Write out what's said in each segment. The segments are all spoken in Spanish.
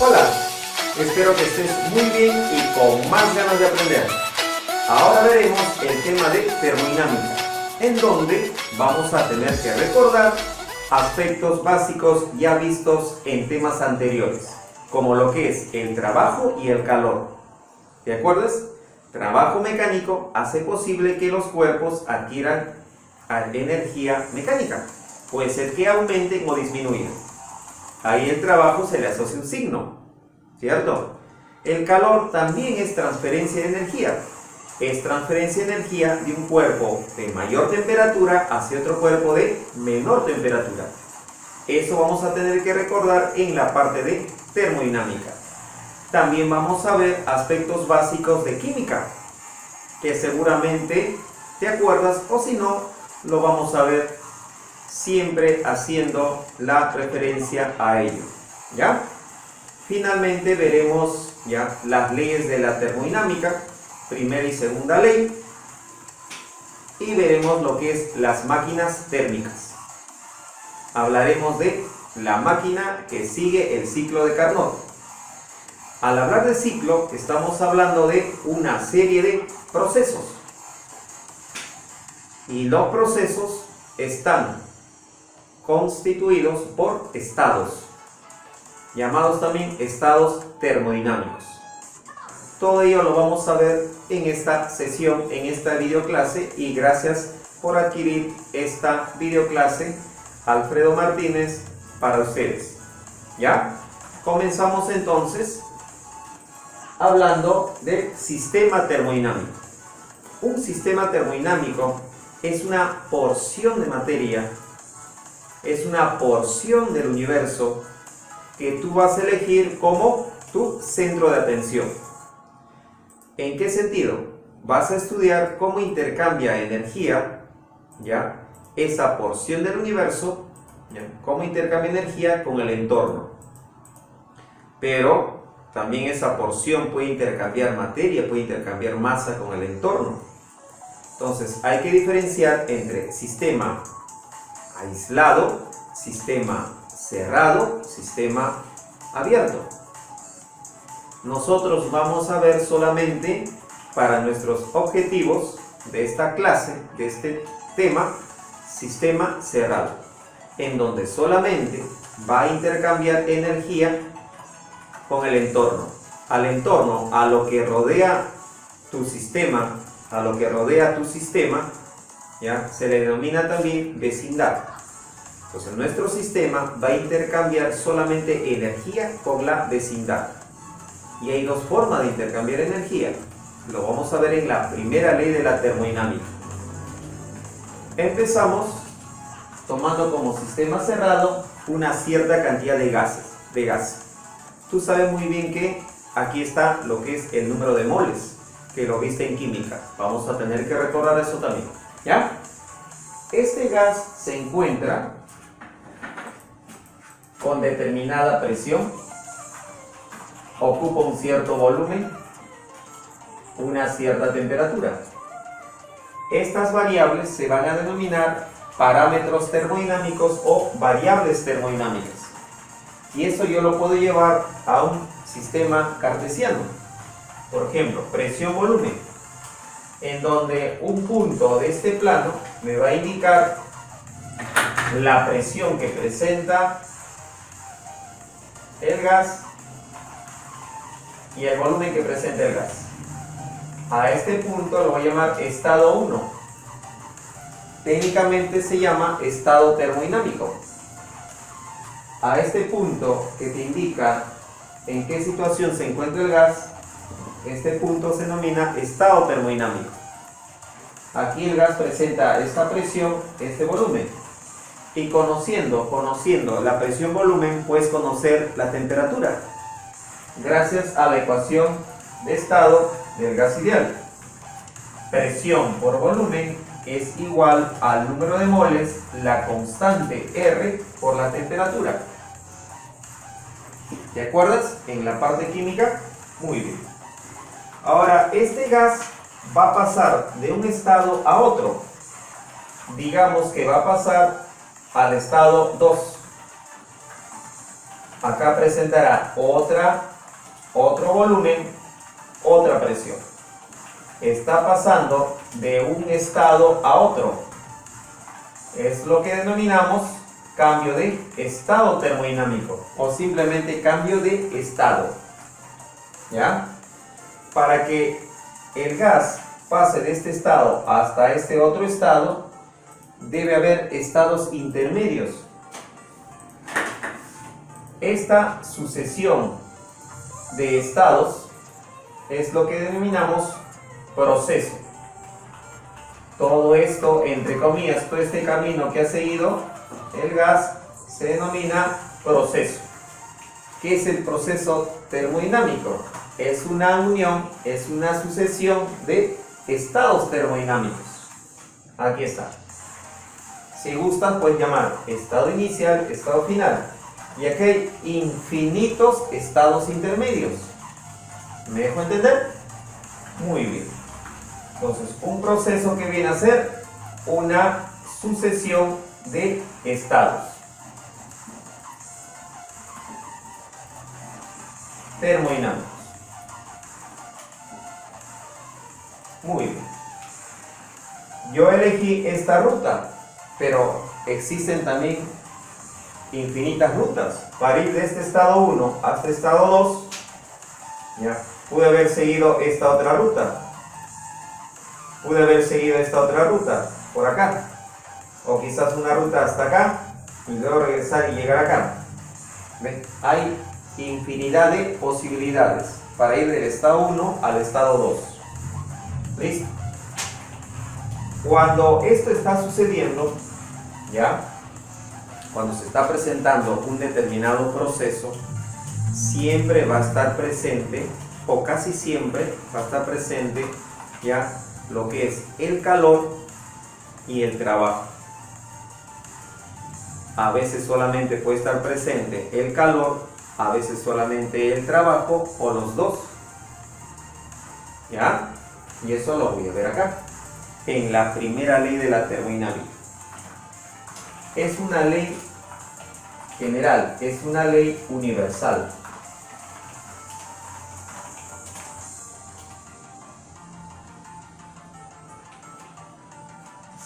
Hola, espero que estés muy bien y con más ganas de aprender. Ahora veremos el tema de termodinámica, en donde vamos a tener que recordar aspectos básicos ya vistos en temas anteriores, como lo que es el trabajo y el calor. ¿Te acuerdas? Trabajo mecánico hace posible que los cuerpos adquieran energía mecánica. Puede ser que aumenten o disminuyan. Ahí el trabajo se le asocia un signo, ¿cierto? El calor también es transferencia de energía. Es transferencia de energía de un cuerpo de mayor temperatura hacia otro cuerpo de menor temperatura. Eso vamos a tener que recordar en la parte de termodinámica. También vamos a ver aspectos básicos de química, que seguramente te acuerdas, o si no, lo vamos a ver siempre haciendo la referencia a ello, ¿ya? Finalmente veremos ya las leyes de la termodinámica, primera y segunda ley, y veremos lo que es las máquinas térmicas. Hablaremos de la máquina que sigue el ciclo de Carnot. Al hablar de ciclo, estamos hablando de una serie de procesos. Y los procesos están constituidos por estados, llamados también estados termodinámicos. Todo ello lo vamos a ver en esta sesión, en esta videoclase, y gracias por adquirir esta videoclase, Alfredo Martínez, para ustedes. ¿Ya? Comenzamos entonces hablando del sistema termodinámico. Un sistema termodinámico es una porción de materia, es una porción del universo que tú vas a elegir como tu centro de atención. ¿En qué sentido? Vas a estudiar cómo intercambia energía, ¿ya? Esa porción del universo, ¿ya? Cómo intercambia energía con el entorno. Pero también esa porción puede intercambiar materia, puede intercambiar masa con el entorno. Entonces hay que diferenciar entre sistema aislado, sistema cerrado, sistema abierto. Nosotros vamos a ver solamente para nuestros objetivos de esta clase, de este tema, sistema cerrado, en donde solamente va a intercambiar energía con el entorno. Al entorno, a lo que rodea tu sistema, ¿ya? Se le denomina también vecindad. Entonces nuestro sistema va a intercambiar solamente energía con la vecindad. Y hay dos formas de intercambiar energía. Lo vamos a ver en la primera ley de la termodinámica. Empezamos tomando como sistema cerrado una cierta cantidad de gas. Tú sabes muy bien que aquí está lo que es el número de moles, que lo viste en química. Vamos a tener que recordar eso también, ¿ya? Este gas se encuentra con determinada presión, ocupa un cierto volumen, una cierta temperatura. Estas variables se van a denominar parámetros termodinámicos o variables termodinámicas. Y eso yo lo puedo llevar a un sistema cartesiano. Por ejemplo, presión-volumen, en donde un punto de este plano me va a indicar la presión que presenta el gas y el volumen que presenta el gas. A este punto lo voy a llamar estado 1. Técnicamente se llama estado termodinámico. A este punto que te indica en qué situación se encuentra el gas, este punto se denomina estado termodinámico. Aquí el gas presenta esta presión, este volumen. Y conociendo la presión-volumen, puedes conocer la temperatura, gracias a la ecuación de estado del gas ideal. Presión por volumen es igual al número de moles, la constante R por la temperatura. ¿Te acuerdas? En la parte química, muy bien. Ahora, este gas va a pasar de un estado a otro. Digamos que va a pasar al estado 2. acá presentará otro volumen, otra presión. Está pasando de un estado a otro. Es lo que denominamos cambio de estado termodinámico o simplemente cambio de estado. ¿Ya? Para que el gas pase de este estado hasta este otro estado, debe haber estados intermedios. Esta sucesión de estados es lo que denominamos proceso. Todo esto, entre comillas, todo este camino que ha seguido el gas se denomina proceso. ¿Qué es el proceso termodinámico? Es una unión, es una sucesión de estados termodinámicos. Aquí está. Si gustan, pueden llamar estado inicial, estado final. Y aquí hay infinitos estados intermedios. ¿Me dejo entender? Muy bien. Entonces, un proceso que viene a ser una sucesión de estados termodinámicos. Muy bien. Yo elegí esta ruta, pero existen también infinitas rutas. Para ir de este estado 1 hasta estado 2, ¿ya? Pude haber seguido esta otra ruta. Pude haber seguido esta otra ruta, por acá. O quizás una ruta hasta acá, y luego regresar y llegar acá. ¿Ven? Hay infinidad de posibilidades para ir del estado 1 al estado 2. ¿Listo? Cuando esto está sucediendo, ¿ya? Cuando se está presentando un determinado proceso, siempre va a estar presente, o casi siempre va a estar presente, ¿ya? Lo que es el calor y el trabajo. A veces solamente puede estar presente el calor, a veces solamente el trabajo, o los dos. ¿Ya? Y eso lo voy a ver acá, en la primera ley de la termodinámica. Es una ley general, es una ley universal.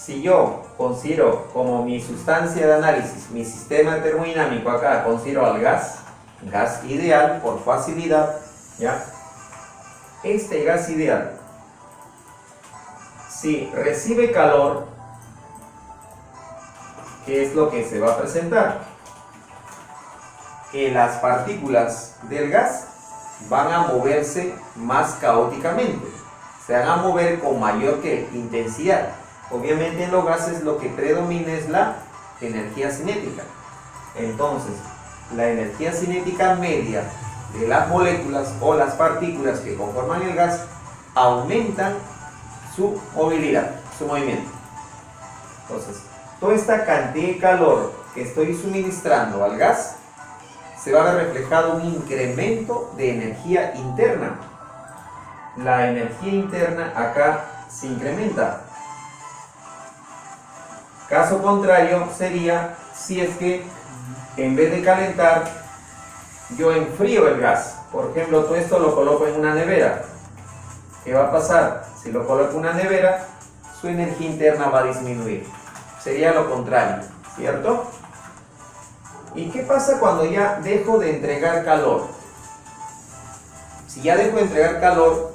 Si yo considero como mi sustancia de análisis, mi sistema termodinámico acá, considero al gas ideal por facilidad, ¿ya? Este gas ideal, si recibe calor, ¿qué es lo que se va a presentar? Que las partículas del gas van a moverse más caóticamente, se van a mover con mayor intensidad. Obviamente en los gases lo que predomina es la energía cinética. Entonces, la energía cinética media de las moléculas o las partículas que conforman el gas aumentan su movilidad, su movimiento. Entonces, toda esta cantidad de calor que estoy suministrando al gas se va a ver reflejado un incremento de energía interna. La energía interna acá se incrementa. Caso contrario sería si es que en vez de calentar yo enfrío el gas. Por ejemplo, todo esto lo coloco en una nevera. ¿Qué va a pasar? Si lo coloco en una nevera, su energía interna va a disminuir. Sería lo contrario, ¿cierto? ¿Y qué pasa cuando ya dejo de entregar calor? Si ya dejo de entregar calor,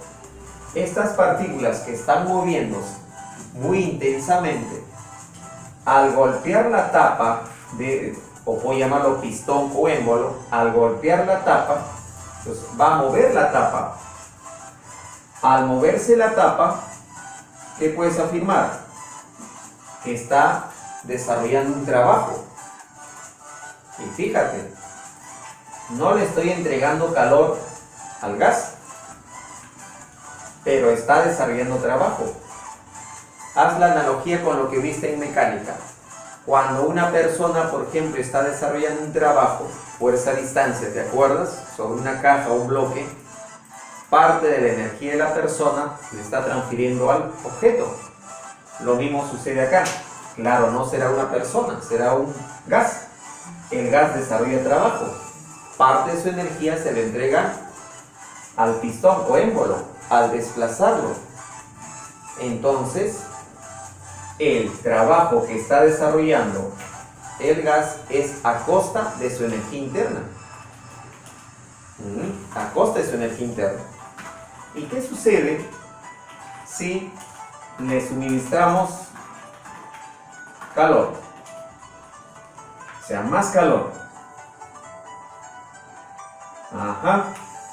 estas partículas que están moviéndose muy intensamente, al golpear la tapa, o puedo llamarlo pistón o émbolo, al golpear la tapa, pues va a mover la tapa. Al moverse la tapa, ¿qué puedes afirmar? Que está desarrollando un trabajo. Y fíjate, no le estoy entregando calor al gas, pero está desarrollando trabajo. Haz la analogía con lo que viste en mecánica. Cuando una persona, por ejemplo, está desarrollando un trabajo, fuerza a distancia, ¿te acuerdas? Sobre una caja o un bloque, parte de la energía de la persona le está transfiriendo al objeto. Lo mismo sucede acá. Claro, no será una persona, será un gas. El gas desarrolla trabajo. parte de su energía se le entrega al pistón o émbolo al desplazarlo. Entonces, el trabajo que está desarrollando el gas es a costa de su energía interna. A costa de su energía interna. ¿Y qué sucede si le suministramos calor? O sea, más calor. Ajá.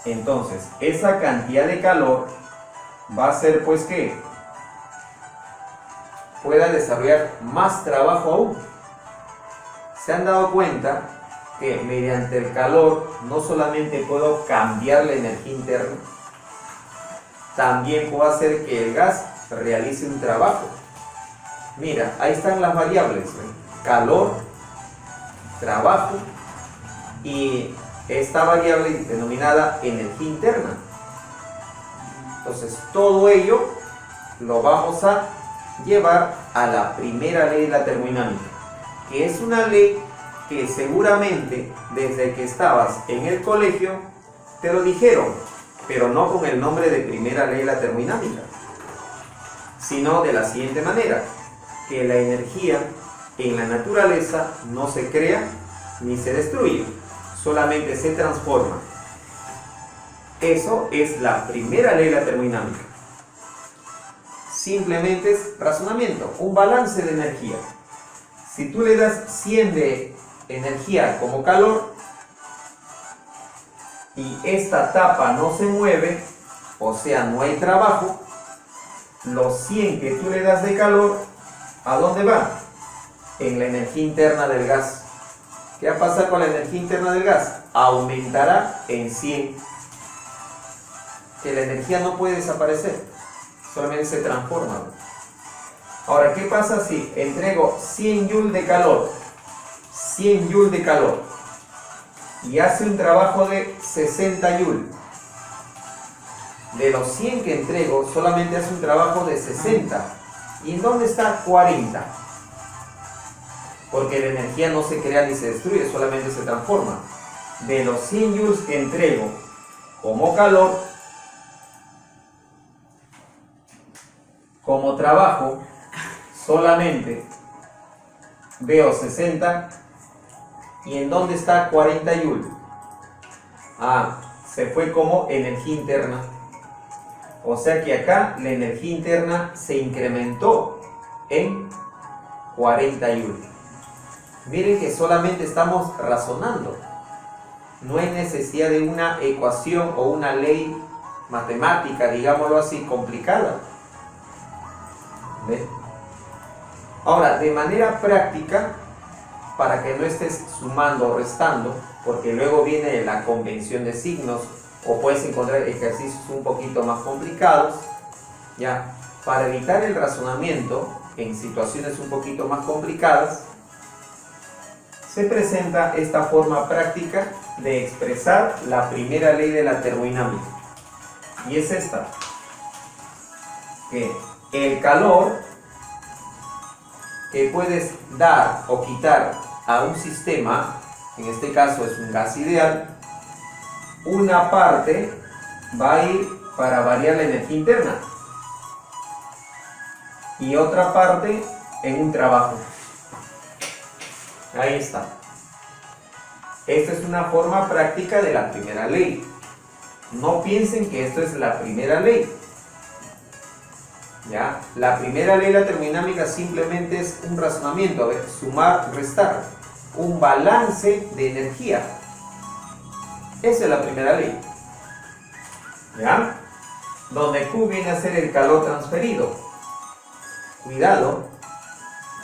Entonces, esa cantidad de calor va a hacer pues que pueda desarrollar más trabajo aún. ¿Se han dado cuenta que mediante el calor no solamente puedo cambiar la energía interna, también puedo hacer que el gas realice un trabajo? Mira, ahí están las variables, ¿eh? Calor, trabajo y esta variable denominada energía interna. Entonces todo ello lo vamos a llevar a la primera ley de la termodinámica, que es una ley que seguramente desde que estabas en el colegio te lo dijeron, pero no con el nombre de primera ley de la termodinámica, sino de la siguiente manera: que la energía en la naturaleza no se crea ni se destruye, solamente se transforma. Eso es la primera ley de la termodinámica. Simplemente es razonamiento, un balance de energía. Si tú le das 100 de energía como calor y esta tapa no se mueve, o sea, no hay trabajo, los 100 que tú le das de calor, ¿a dónde van? En la energía interna del gas. ¿Qué va a pasar con la energía interna del gas? Aumentará en 100. Que la energía no puede desaparecer, solamente se transforma. Ahora, ¿qué pasa si entrego 100 joules de calor? 100 joules de calor. Y hace un trabajo de 60 joules. De los 100 que entrego, solamente hace un trabajo de 60. ¿Y en dónde está 40? Porque la energía no se crea ni se destruye, solamente se transforma. De los 100 joules que entrego como calor, como trabajo, solamente veo 60. ¿Y en dónde está 40 joules? Ah, se fue como energía interna. O sea que acá la energía interna se incrementó en 40 joules. Miren que solamente estamos razonando. No hay necesidad de una ecuación o una ley matemática, digámoslo así, complicada. ¿Ven? Ahora, de manera práctica, para que no estés sumando o restando, porque luego viene la convención de signos, o puedes encontrar ejercicios un poquito más complicados, ya, para evitar el razonamiento en situaciones un poquito más complicadas, se presenta esta forma práctica de expresar la primera ley de la termodinámica. Y es esta: que el calor que puedes dar o quitar a un sistema, en este caso es un gas ideal, una parte va a ir para variar la energía interna y otra parte en un trabajo. Ahí está. Esta es una forma práctica de la primera ley. No piensen que esto es la primera ley. ¿Ya? La primera ley de la termodinámica simplemente es un razonamiento, a ver, sumar, restar, un balance de energía. Esa es la primera ley. ¿Ya? Donde Q viene a ser el calor transferido. Cuidado,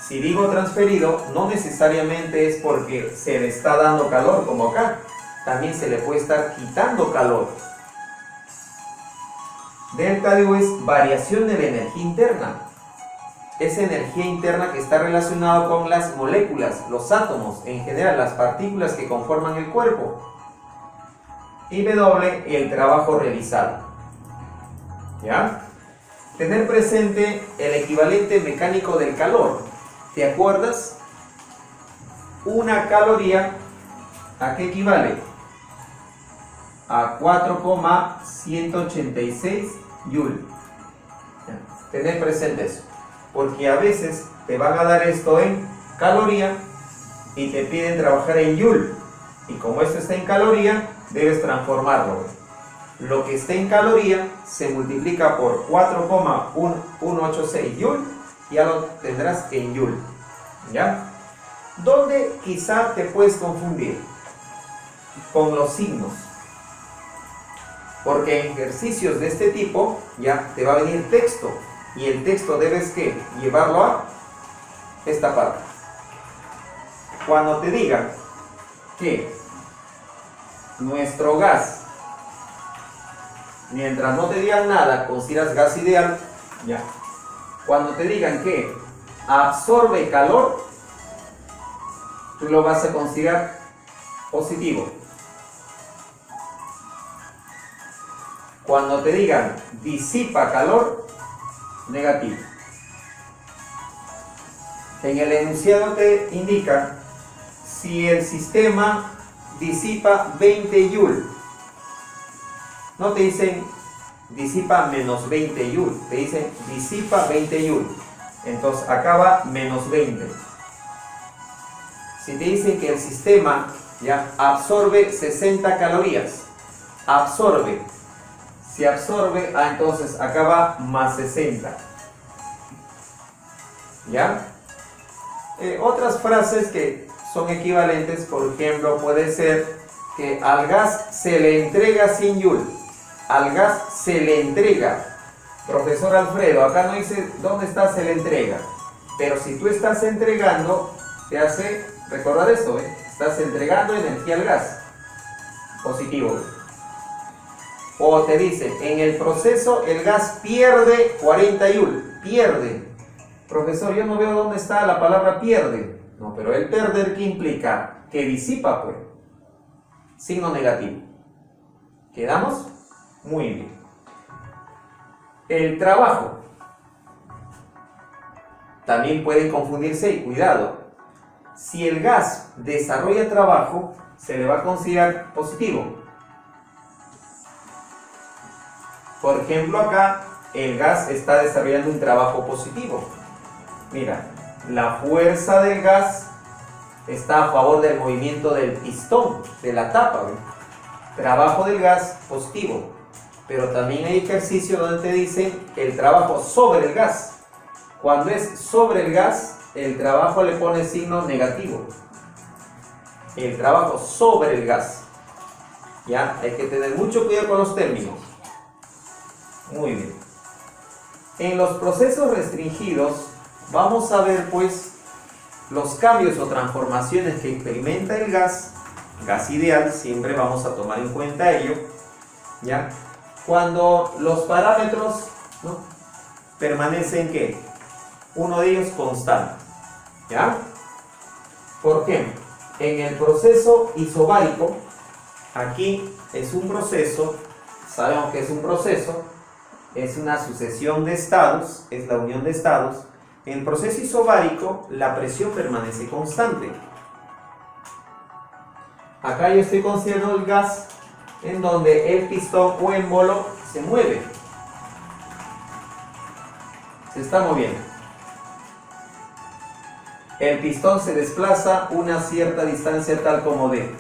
si digo transferido, no necesariamente es porque se le está dando calor como acá. También se le puede estar quitando calor. Delta de U es variación de la energía interna. Esa energía interna que está relacionada con las moléculas, los átomos, en general las partículas que conforman el cuerpo. Y W, el trabajo realizado. ¿Ya? Tener presente el equivalente mecánico del calor. ¿Te acuerdas? Una caloría, ¿a qué equivale? a 4,186 Joule. Tened presente eso, porque a veces te van a dar esto en caloría y te piden trabajar en Joule. Y como esto está en caloría, debes transformarlo. Lo que esté en caloría se multiplica por 4,186 Joule y ya lo tendrás en Joule. ¿Ya? ¿Dónde quizá te puedes confundir? Con los signos. Porque en ejercicios de este tipo ya te va a venir texto. Y el texto debes ¿qué? Llevarlo a esta parte. Cuando te digan que nuestro gas, mientras no te digan nada, consideras gas ideal, ya. Cuando te digan que absorbe calor, tú lo vas a considerar positivo. Cuando te digan disipa calor, negativo. En el enunciado te indica si el sistema disipa 20 Joule. No te dicen disipa menos 20 Joule, te dicen disipa 20 Joule. Entonces acá va menos 20. Si te dicen que el sistema ya absorbe 60 calorías, absorbe. Si absorbe, entonces acá va más 60. ¿Ya? Otras frases que son equivalentes, por ejemplo, puede ser que al gas se le entrega sin Joule. Al gas se le entrega. Profesor Alfredo, acá no dice dónde está se le entrega. Pero si tú estás entregando, te hace recordar esto, estás entregando energía al gas. Positivo. O te dice, en el proceso el gas pierde 40 Joule. Pierde. Profesor, yo no veo dónde está la palabra pierde. No, pero el perder, ¿qué implica? Que disipa, pues. Signo negativo. ¿Quedamos? Muy bien. El trabajo. También pueden confundirse y cuidado. Si el gas desarrolla trabajo, se le va a considerar positivo. Por ejemplo, acá el gas está desarrollando un trabajo positivo. Mira, la fuerza del gas está a favor del movimiento del pistón, de la tapa. Trabajo del gas positivo. Pero también hay ejercicios donde te dicen el trabajo sobre el gas. Cuando es sobre el gas, el trabajo le pone signo negativo. El trabajo sobre el gas. ¿Ya? Hay que tener mucho cuidado con los términos. Muy bien. En los procesos restringidos vamos a ver pues los cambios o transformaciones que experimenta el gas ideal, siempre vamos a tomar en cuenta ello, ¿ya? Cuando los parámetros, ¿no?, permanecen ¿qué? Uno de ellos constante, ¿ya? ¿Por qué? En el proceso isobárico, aquí es un proceso, sabemos que es un proceso, es una sucesión de estados, es la unión de estados. En el proceso isobárico, la presión permanece constante. Acá yo estoy considerando el gas en donde el pistón o émbolo se mueve. Se está moviendo. El pistón se desplaza una cierta distancia tal como D.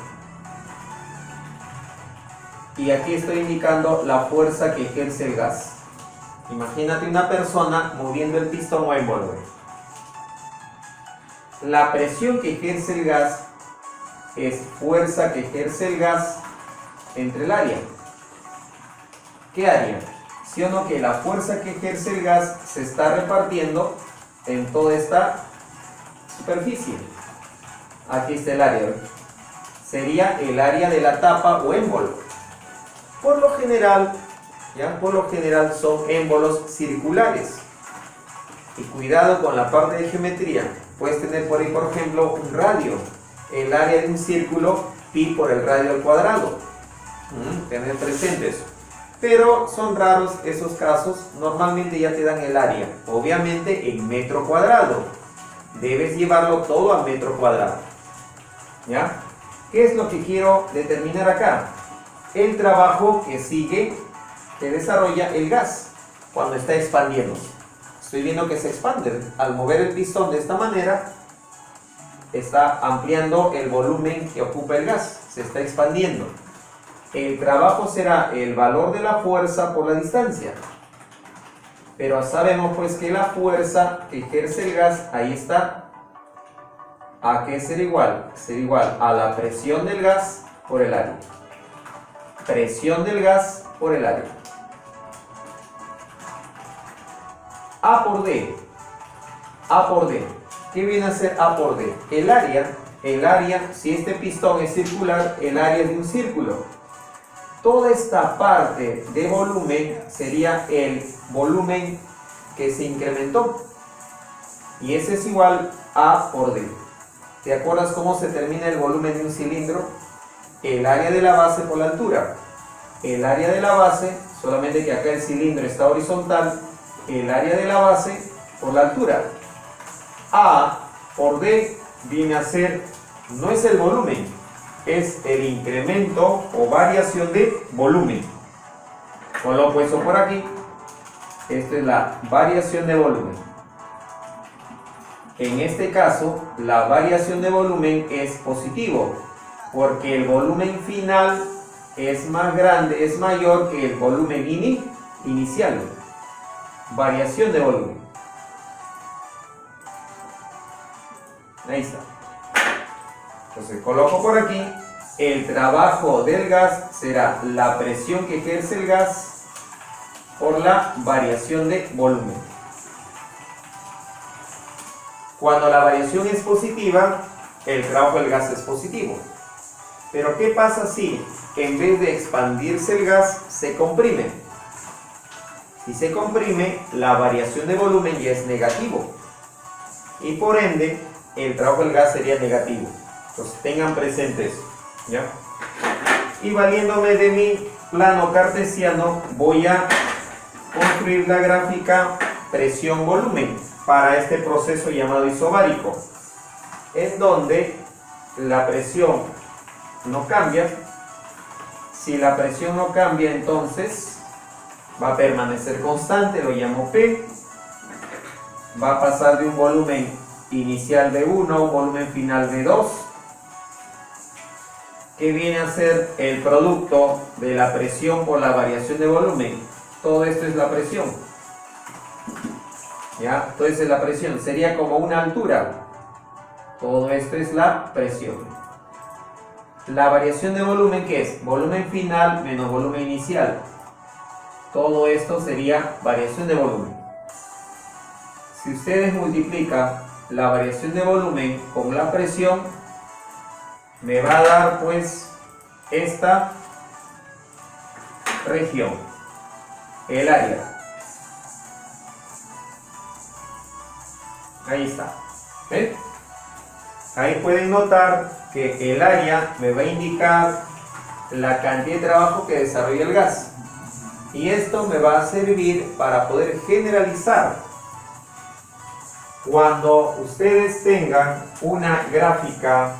Y aquí estoy indicando la fuerza que ejerce el gas. Imagínate una persona moviendo el pistón o émbolo. La presión que ejerce el gas es fuerza que ejerce el gas entre el área. ¿Qué área? ¿Sí o no que la fuerza que ejerce el gas se está repartiendo en toda esta superficie? Aquí está el área. Sería el área de la tapa o émbolo. Por lo general, son émbolos circulares. Y cuidado con la parte de geometría. Puedes tener por ahí, por ejemplo, un radio. El área de un círculo, pi por el radio al cuadrado. Tener presente eso. Pero son raros esos casos. Normalmente ya te dan el área. Obviamente en metro cuadrado. Debes llevarlo todo a metro cuadrado. ¿Ya? ¿Qué es lo que quiero determinar acá? el trabajo que sigue, que desarrolla el gas cuando está expandiendo. Estoy viendo que se expande. Al mover el pistón de esta manera, está ampliando el volumen que ocupa el gas, se está expandiendo. El trabajo será el valor de la fuerza por la distancia. Pero sabemos pues que la fuerza que ejerce el gas, ahí está. ¿A qué será igual? Será igual a la presión del gas por el área. Presión del gas por el área. A por D. A por D. ¿Qué viene a ser A por D? El área, si este pistón es circular, el área es de un círculo. Toda esta parte de volumen sería el volumen que se incrementó. Y ese es igual a por D. ¿Te acuerdas cómo se termina el volumen de un cilindro? El área de la base por la altura. El área de la base, solamente que acá el cilindro está horizontal, el área de la base por la altura. A por D viene a ser, no es el volumen, es el incremento o variación de volumen. Con lo opuesto por aquí, esta es la variación de volumen. En este caso, la variación de volumen es positivo, porque el volumen final es más grande, es mayor que el volumen inicial. Variación de volumen. Ahí está. Entonces coloco por aquí, el trabajo del gas será la presión que ejerce el gas por la variación de volumen. Cuando la variación es positiva, el trabajo del gas es positivo. Pero ¿qué pasa si en vez de expandirse el gas, se comprime? Si se comprime, la variación de volumen ya es negativo. Y por ende, el trabajo del gas sería negativo. Entonces tengan presente eso, ¿ya? Y valiéndome de mi plano cartesiano, voy a construir la gráfica presión-volumen para este proceso llamado isobárico, en donde la presión no cambia. Si la presión no cambia, entonces va a permanecer constante, lo llamo P. Va a pasar de un volumen inicial de 1 a un volumen final de 2. ¿Qué viene a ser el producto de la presión por la variación de volumen? Todo esto es la presión. ¿Ya? Entonces la presión sería como una altura. Todo esto es la presión. La variación de volumen, ¿qué es? Volumen final menos volumen inicial. Todo esto sería variación de volumen. Si ustedes multiplican la variación de volumen con la presión, me va a dar pues esta región, el área. Ahí está. ¿Ven? Ahí pueden notar que el área me va a indicar la cantidad de trabajo que desarrolla el gas. Y esto me va a servir para poder generalizar. Cuando ustedes tengan una gráfica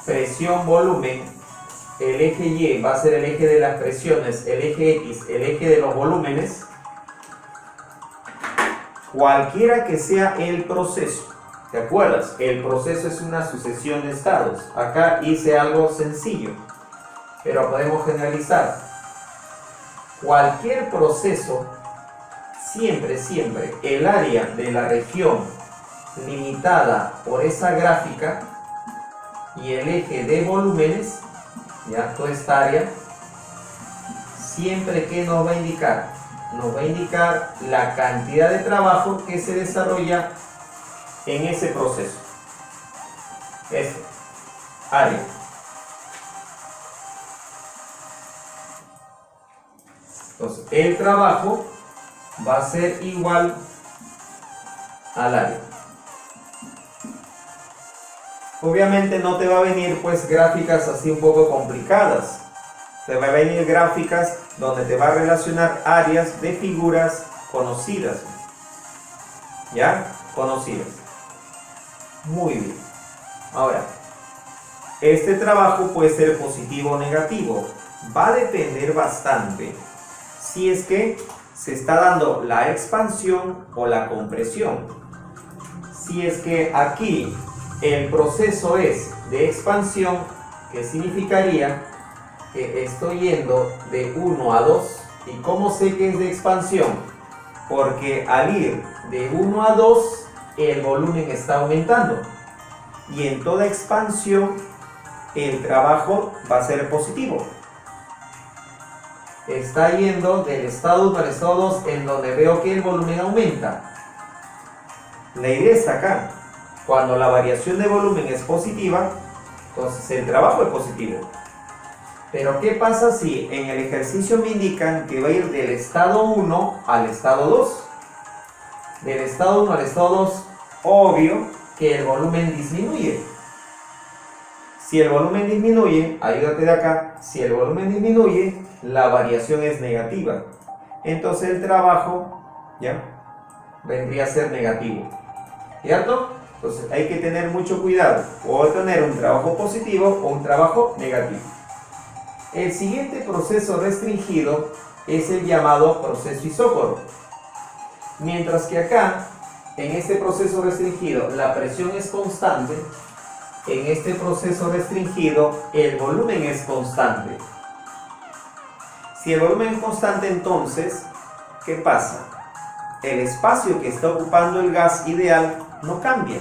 presión-volumen, el eje Y va a ser el eje de las presiones, el eje X, el eje de los volúmenes. Cualquiera que sea el proceso, ¿te acuerdas? El proceso es una sucesión de estados. Acá hice algo sencillo, pero podemos generalizar. Cualquier proceso, siempre, el área de la región limitada por esa gráfica y el eje de volúmenes, ya toda esta área, siempre que nos va a indicar, la cantidad de trabajo que se desarrolla en ese proceso. Esto, área. Entonces, el trabajo va a ser igual al área. Obviamente no te va a venir pues gráficas así un poco complicadas. Te va a venir gráficas donde te va a relacionar áreas de figuras conocidas. ¿Ya? Conocidas. Muy bien. Ahora, este trabajo puede ser positivo o negativo. va a depender bastante si es que se está dando la expansión o la compresión. Si es que aquí el proceso es de expansión, que significaría que estoy yendo de 1 a 2. ¿Y cómo sé que es de expansión? Porque al ir de 1 a 2, el volumen está aumentando. Y en toda expansión, el trabajo va a ser positivo. Está yendo del estado 1 al estado 2, en donde veo que el volumen aumenta. La idea está acá. Cuando la variación de volumen es positiva, entonces el trabajo es positivo. Pero ¿qué pasa si en el ejercicio me indican que va a ir del estado 1 al estado 2? Del estado 1 al estado 2, obvio que el volumen disminuye. Si el volumen disminuye, ayúdate de acá, si el volumen disminuye, la variación es negativa. Entonces el trabajo, ¿ya?, vendría a ser negativo. ¿Cierto? Entonces hay que tener mucho cuidado. Puedo tener un trabajo positivo o un trabajo negativo. El siguiente proceso restringido es el llamado proceso isócoro. Mientras que acá, en este proceso restringido, la presión es constante, en este proceso restringido, el volumen es constante. Si el volumen es constante, entonces, ¿qué pasa? El espacio que está ocupando el gas ideal no cambia,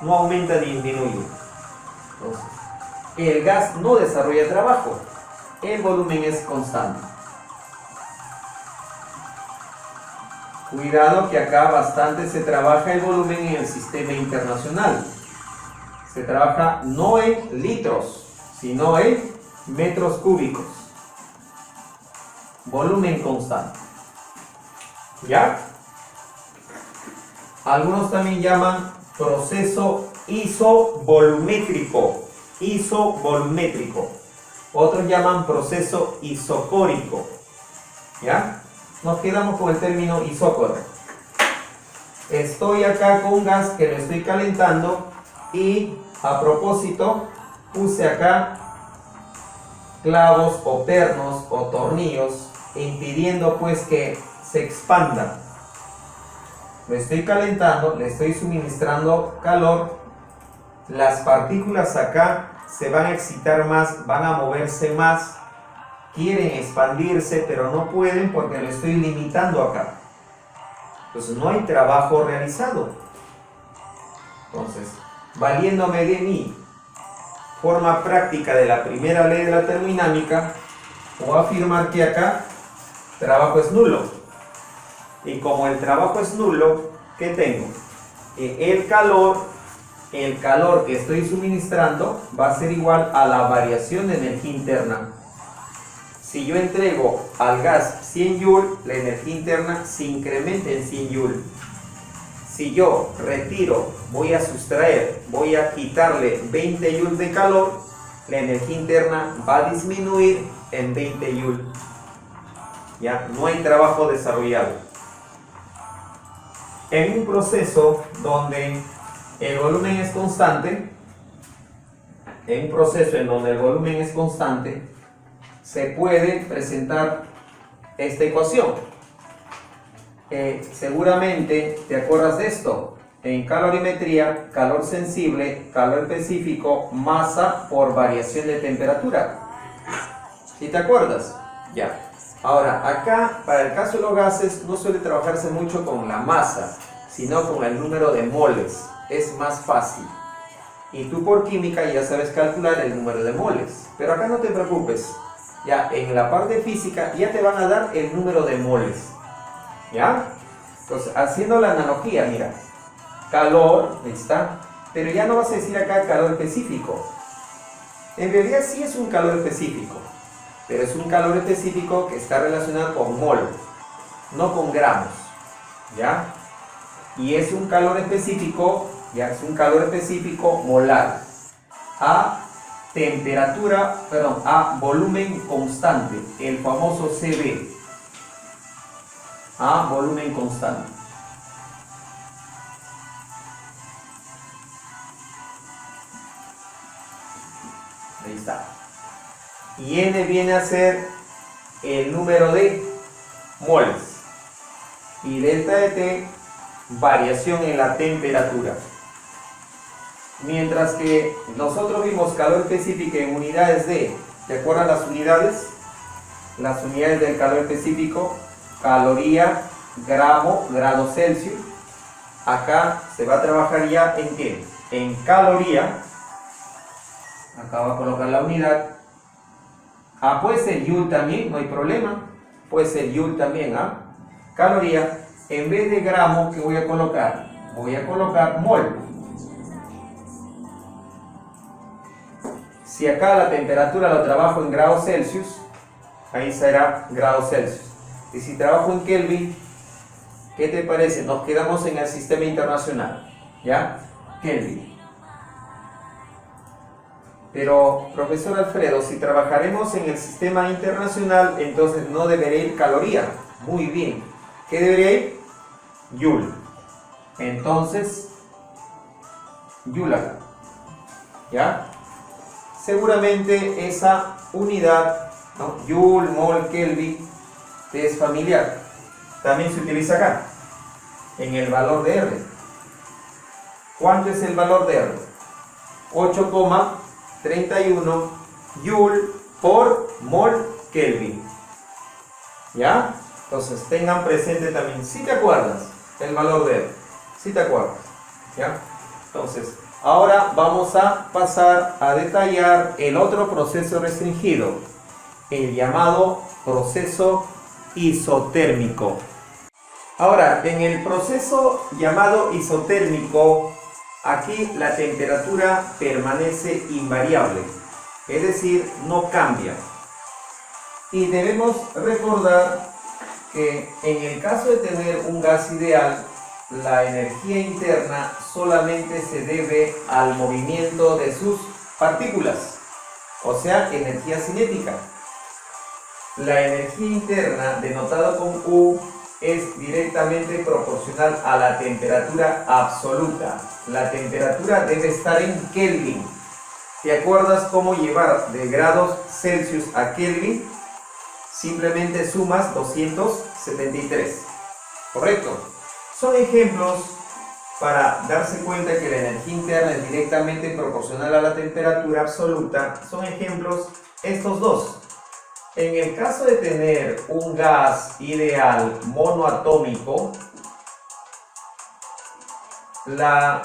no aumenta ni disminuye. Entonces, el gas no desarrolla trabajo, el volumen es constante. Cuidado que acá bastante se trabaja el volumen en el sistema internacional. Se trabaja no en litros, sino en metros cúbicos. Volumen constante. ¿Ya? Algunos también llaman proceso isovolumétrico. Isovolumétrico. Otros llaman proceso isocórico. ¿Ya? Nos quedamos con el término isócoro. Estoy acá con un gas que lo estoy calentando y a propósito puse acá clavos o pernos o tornillos impidiendo pues que se expanda. Lo estoy calentando, le estoy suministrando calor, las partículas acá se van a excitar más, van a moverse más, quieren expandirse pero no pueden porque lo estoy limitando acá. Entonces no hay trabajo realizado. Entonces, valiéndome de mi forma práctica de la primera ley de la termodinámica, puedo afirmar que acá trabajo es nulo. Y como el trabajo es nulo, ¿qué tengo? El calor que estoy suministrando va a ser igual a la variación de energía interna. Si yo entrego al gas 100 joules, la energía interna se incrementa en 100 joules. Si yo retiro, voy a sustraer, voy a quitarle 20 joules de calor, la energía interna va a disminuir en 20 joules. ¿Ya? No hay trabajo desarrollado. En un proceso donde el volumen es constante, se puede presentar esta ecuación. Seguramente te acuerdas de esto. En calorimetría, calor sensible, calor específico, masa por variación de temperatura. ¿Sí te acuerdas? Ya. Ahora, acá, para el caso de los gases, no suele trabajarse mucho con la masa, sino con el número de moles. Es más fácil. Y tú por química ya sabes calcular el número de moles. Pero acá no te preocupes. Ya, en la parte física ya te van a dar el número de moles. ¿Ya? Entonces, haciendo la analogía, mira. Calor, ahí está. Pero ya no vas a decir acá calor específico. En realidad sí es un calor específico. Pero es un calor específico que está relacionado con mol, no con gramos. ¿Ya? Y es un calor específico, ya es un calor específico molar. A volumen constante, el famoso CB. A volumen constante. Ahí está. y N viene a ser el número de moles. Y delta de T, variación en la temperatura. Mientras que nosotros vimos calor específico en unidades ¿te acuerdan las unidades? Las unidades del calor específico, caloría, gramo, grado Celsius. Acá se va a trabajar ya en ¿qué? En caloría. Acá va a colocar la unidad. Puede ser Joule también, no hay problema. Puede ser Joule también, Caloría. En vez de gramo, ¿qué voy a colocar? Voy a colocar mol. Si acá la temperatura lo trabajo en grados Celsius, ahí será grados Celsius. Y si trabajo en Kelvin, ¿qué te parece? Nos quedamos en el sistema internacional, ¿ya? Kelvin. Pero, profesor Alfredo, si trabajaremos en el sistema internacional, entonces no debería ir caloría. Muy bien. ¿Qué debería ir? Joule. Entonces, Joule acá. ¿Ya? Seguramente esa unidad, ¿no? Joule, mol, Kelvin, te es familiar. También se utiliza acá, en el valor de R. ¿Cuánto es el valor de R? 8,31 Joule por mol Kelvin. ¿Ya? Entonces tengan presente también, si te acuerdas, el valor de R. Si te acuerdas. ¿Ya? Entonces, ahora vamos a pasar a detallar el otro proceso restringido, el llamado proceso isotérmico. Ahora, en el proceso llamado isotérmico, aquí la temperatura permanece invariable, es decir, no cambia. Y debemos recordar que en el caso de tener un gas ideal, la energía interna solamente se debe al movimiento de sus partículas, o sea, energía cinética. La energía interna, denotada con U, es directamente proporcional a la temperatura absoluta. La temperatura debe estar en Kelvin. ¿Te acuerdas cómo llevar de grados Celsius a Kelvin? Simplemente sumas 273. ¿Correcto? Son ejemplos para darse cuenta que la energía interna es directamente proporcional a la temperatura absoluta. Son ejemplos estos dos. En el caso de tener un gas ideal monoatómico, la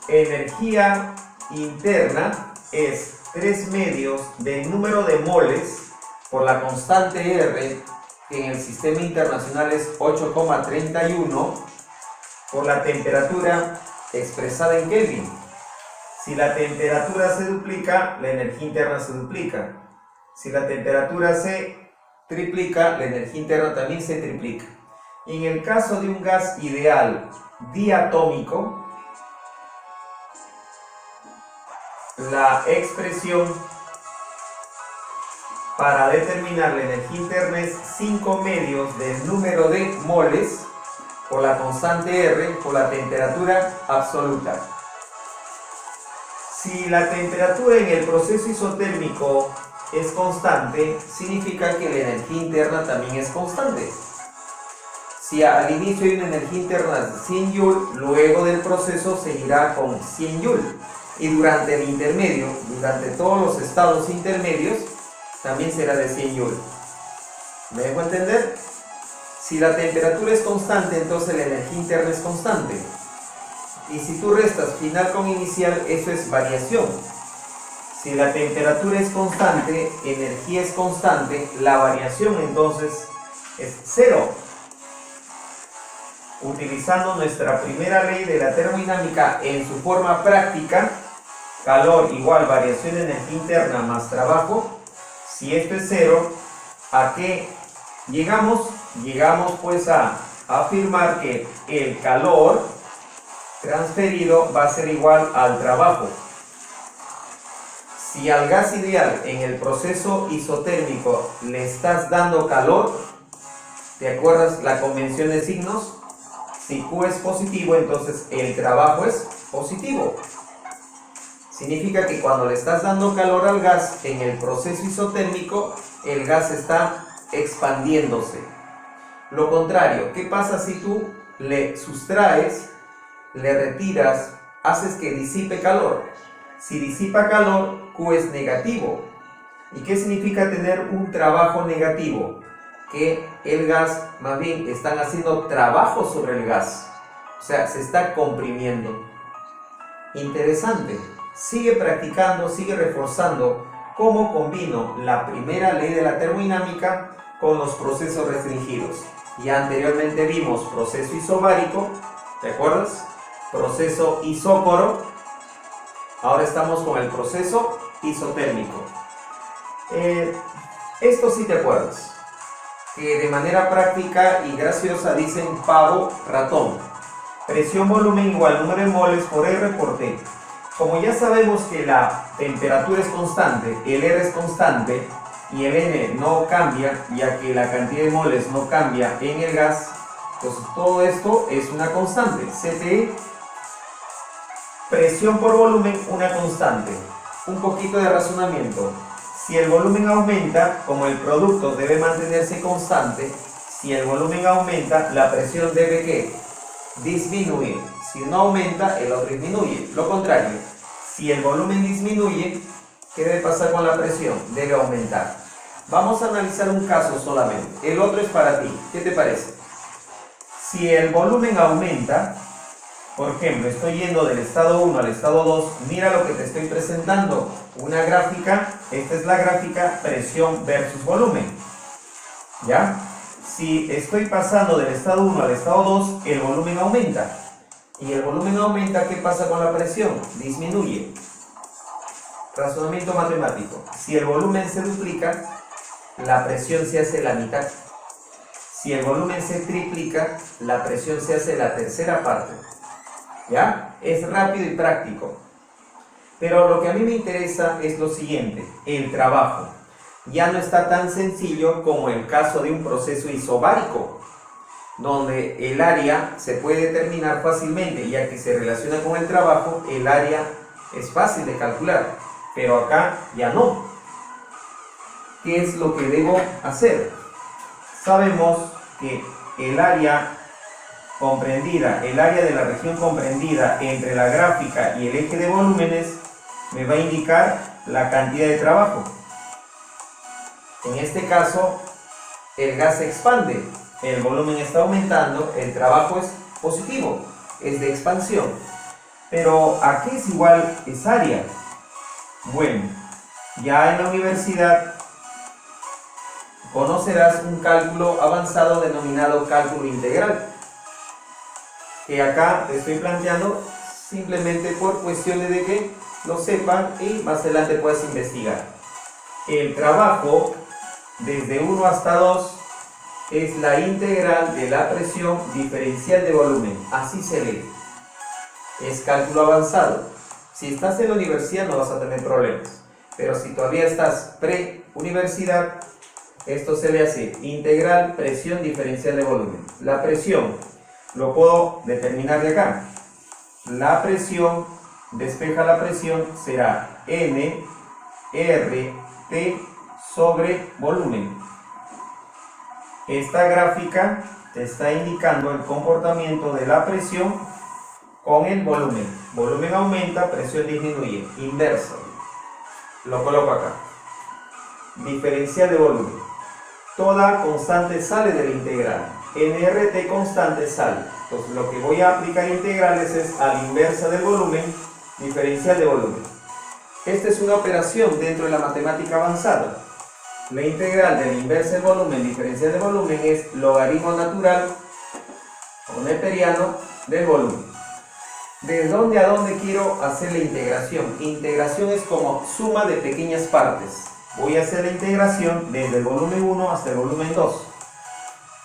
energía interna es 3/2 del número de moles por la constante R, que en el sistema internacional es 8,31, por la temperatura expresada en Kelvin. Si la temperatura se duplica, la energía interna se duplica. Si la temperatura se triplica, la energía interna también se triplica. Y en el caso de un gas ideal diatómico, la expresión para determinar la energía interna es 5/2 del número de moles por la constante R por la temperatura absoluta. Si la temperatura en el proceso isotérmico es constante, significa que la energía interna también es constante. Si al inicio hay una energía interna de 100 Joule, luego del proceso seguirá con 100 Joule. Y durante el intermedio, durante todos los estados intermedios, también será de 100 Joule. ¿Me dejo entender? Si la temperatura es constante, entonces la energía interna es constante. Y si tú restas final con inicial, eso es variación. Si la temperatura es constante, energía es constante, la variación entonces es 0. Utilizando nuestra primera ley de la termodinámica en su forma práctica, calor igual variación de energía interna más trabajo. Si esto es 0, ¿a qué llegamos? Llegamos pues a afirmar que el calor transferido va a ser igual al trabajo. Si al gas ideal en el proceso isotérmico le estás dando calor, ¿te acuerdas la convención de signos? Si Q es positivo, entonces el trabajo es positivo. Significa que cuando le estás dando calor al gas en el proceso isotérmico, el gas está expandiéndose. Lo contrario, ¿qué pasa si tú le sustraes, le retiras, haces que disipe calor? Si disipa calor, Q es negativo. ¿Y qué significa tener un trabajo negativo? Que el gas, más bien, están haciendo trabajo sobre el gas. O sea, se está comprimiendo. Interesante. Sigue practicando, sigue reforzando cómo combino la primera ley de la termodinámica con los procesos restringidos. Ya anteriormente vimos proceso isobárico, ¿te acuerdas? Proceso isócoro. Ahora estamos con el proceso isotérmico. Esto sí te acuerdas, que de manera práctica y graciosa dicen pavo ratón. Presión volumen igual número de moles por R por T. Como ya sabemos que la temperatura es constante, el R es constante y el N no cambia, ya que la cantidad de moles no cambia en el gas, pues todo esto es una constante. CT, presión por volumen, una constante. Un poquito de razonamiento. Si el volumen aumenta, como el producto debe mantenerse constante, si el volumen aumenta, la presión debe ¿qué? Disminuir. Si no aumenta, el otro disminuye. Lo contrario, si el volumen disminuye, ¿qué debe pasar con la presión? Debe aumentar. Vamos a analizar un caso solamente. El otro es para ti. ¿Qué te parece? Si el volumen aumenta, por ejemplo, estoy yendo del estado 1 al estado 2, mira lo que te estoy presentando. Una gráfica, esta es la gráfica presión versus volumen. ¿Ya? Si estoy pasando del estado 1 al estado 2, el volumen aumenta. Y el volumen aumenta, ¿qué pasa con la presión? Disminuye. Razonamiento matemático. Si el volumen se duplica, la presión se hace la mitad. Si el volumen se triplica, la presión se hace la tercera parte. ¿Ya? Es rápido y práctico. Pero lo que a mí me interesa es lo siguiente, el trabajo. Ya no está tan sencillo como el caso de un proceso isobárico, donde el área se puede determinar fácilmente, ya que se relaciona con el trabajo, el área es fácil de calcular, pero acá ya no. ¿Qué es lo que debo hacer? Sabemos que el área comprendida, el área de la región comprendida entre la gráfica y el eje de volúmenes me va a indicar la cantidad de trabajo. En este caso, el gas se expande, el volumen está aumentando, el trabajo es positivo, es de expansión. Pero ¿a qué es igual esa área? Bueno, ya en la universidad conocerás un cálculo avanzado denominado cálculo integral, que acá te estoy planteando simplemente por cuestiones de que lo sepan y más adelante puedas investigar. El trabajo desde 1 hasta 2 es la integral de la presión diferencial de volumen, así se lee. Es cálculo avanzado. Si estás en la universidad no vas a tener problemas, pero si todavía estás pre-universidad, esto se le hace integral presión diferencial de volumen. La presión lo puedo determinar de acá. La presión, despeja la presión, será N, R, T sobre volumen. Esta gráfica te está indicando el comportamiento de la presión con el volumen. Volumen aumenta, presión disminuye. Inverso. Lo coloco acá. Diferencial de volumen. Toda constante sale de la integral. NRT constante sale. Entonces lo que voy a aplicar integrales es a la inversa del volumen, diferencial de volumen. Esta es una operación dentro de la matemática avanzada. La integral de la inversa del volumen, diferencial de volumen, es logaritmo natural o neperiano del volumen. ¿De dónde a dónde quiero hacer la integración? Integración es como suma de pequeñas partes. Voy a hacer la integración desde el volumen 1 hasta el volumen 2.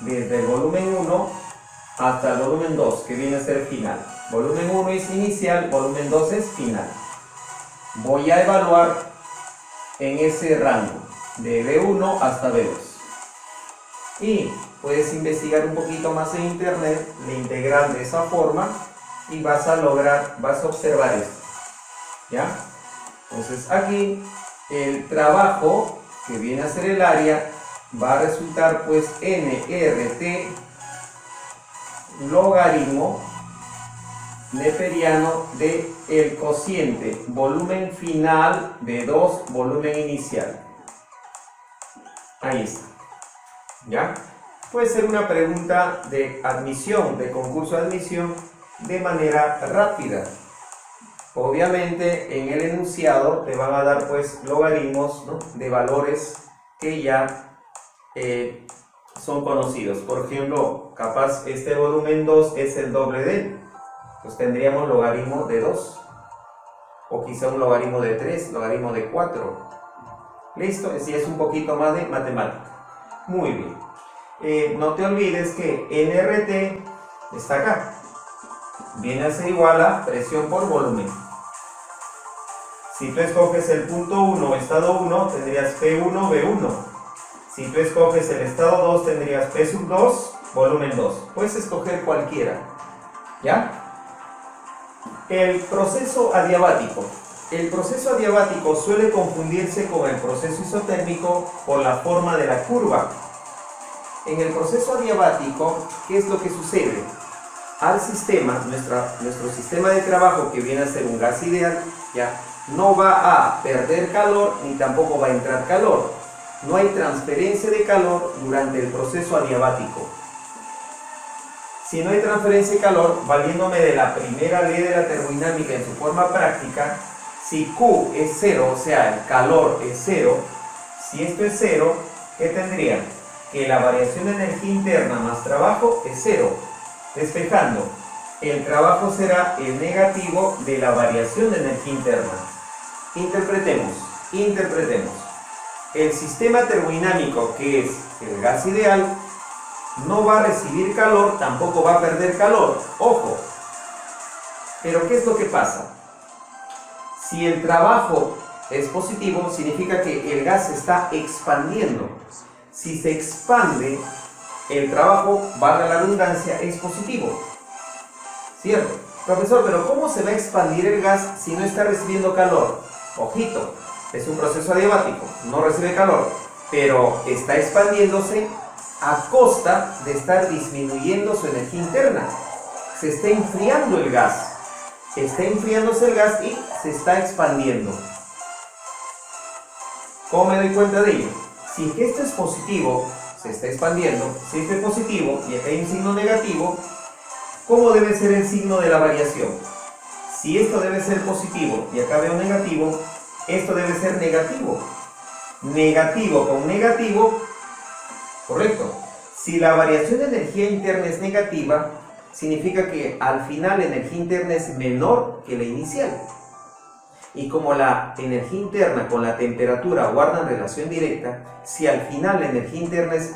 Desde el volumen 1 hasta el volumen 2, que viene a ser final. Volumen 1 es inicial, volumen 2 es final. Voy a evaluar en ese rango, de B1 hasta B2. Y puedes investigar un poquito más en internet la integral de esa forma y vas a lograr, vas a observar esto. ¿Ya? Entonces aquí el trabajo que viene a ser el área va a resultar pues nRT logaritmo neperiano de el cociente volumen final de 2 volumen inicial. Ahí está. ¿Ya? Puede ser una pregunta de admisión, de concurso de admisión, de manera rápida. Obviamente en el enunciado te van a dar pues logaritmos, ¿no?, de valores que ya son conocidos. Por ejemplo, capaz este volumen 2 es el doble de él. Pues tendríamos logaritmo de 2. O quizá un logaritmo de 3, logaritmo de 4. ¿Listo? Si es un poquito más de matemática. Muy bien. No te olvides que nRT está acá. Viene a ser igual a presión por volumen. Si tú escoges el punto 1, estado 1, tendrías P1, V1. Si tú escoges el estado 2, tendrías P sub 2, volumen 2. Puedes escoger cualquiera. ¿Ya? El proceso adiabático. El proceso adiabático suele confundirse con el proceso isotérmico por la forma de la curva. En el proceso adiabático, ¿qué es lo que sucede? Al sistema, nuestro sistema de trabajo, que viene a ser un gas ideal, ya no va a perder calor ni tampoco va a entrar calor. No hay transferencia de calor durante el proceso adiabático. Si no hay transferencia de calor, valiéndome de la primera ley de la termodinámica en su forma práctica, si Q es 0, o sea, el calor es 0, si esto es 0, ¿qué tendría? Que la variación de energía interna más trabajo es 0. Despejando, el trabajo será el negativo de la variación de energía interna. Interpretemos. El sistema termodinámico, que es el gas ideal, no va a recibir calor, tampoco va a perder calor. Ojo. Pero ¿qué es lo que pasa? Si el trabajo es positivo, significa que el gas se está expandiendo. Si se expande, el trabajo, valga la redundancia, es positivo. ¿Cierto? Profesor, pero ¿cómo se va a expandir el gas si no está recibiendo calor? Ojito, es un proceso adiabático, no recibe calor, pero está expandiéndose a costa de estar disminuyendo su energía interna. Se está enfriando el gas. Está enfriándose el gas y se está expandiendo. ¿Cómo me doy cuenta de ello? Si es que esto es positivo, se está expandiendo. Si esto es positivo y acá hay un signo negativo, ¿cómo debe ser el signo de la variación? Si esto debe ser positivo y acá veo negativo, esto debe ser negativo. Negativo con negativo, correcto. Si la variación de energía interna es negativa, significa que al final la energía interna es menor que la inicial. Y como la energía interna con la temperatura guardan relación directa, si al final la energía interna es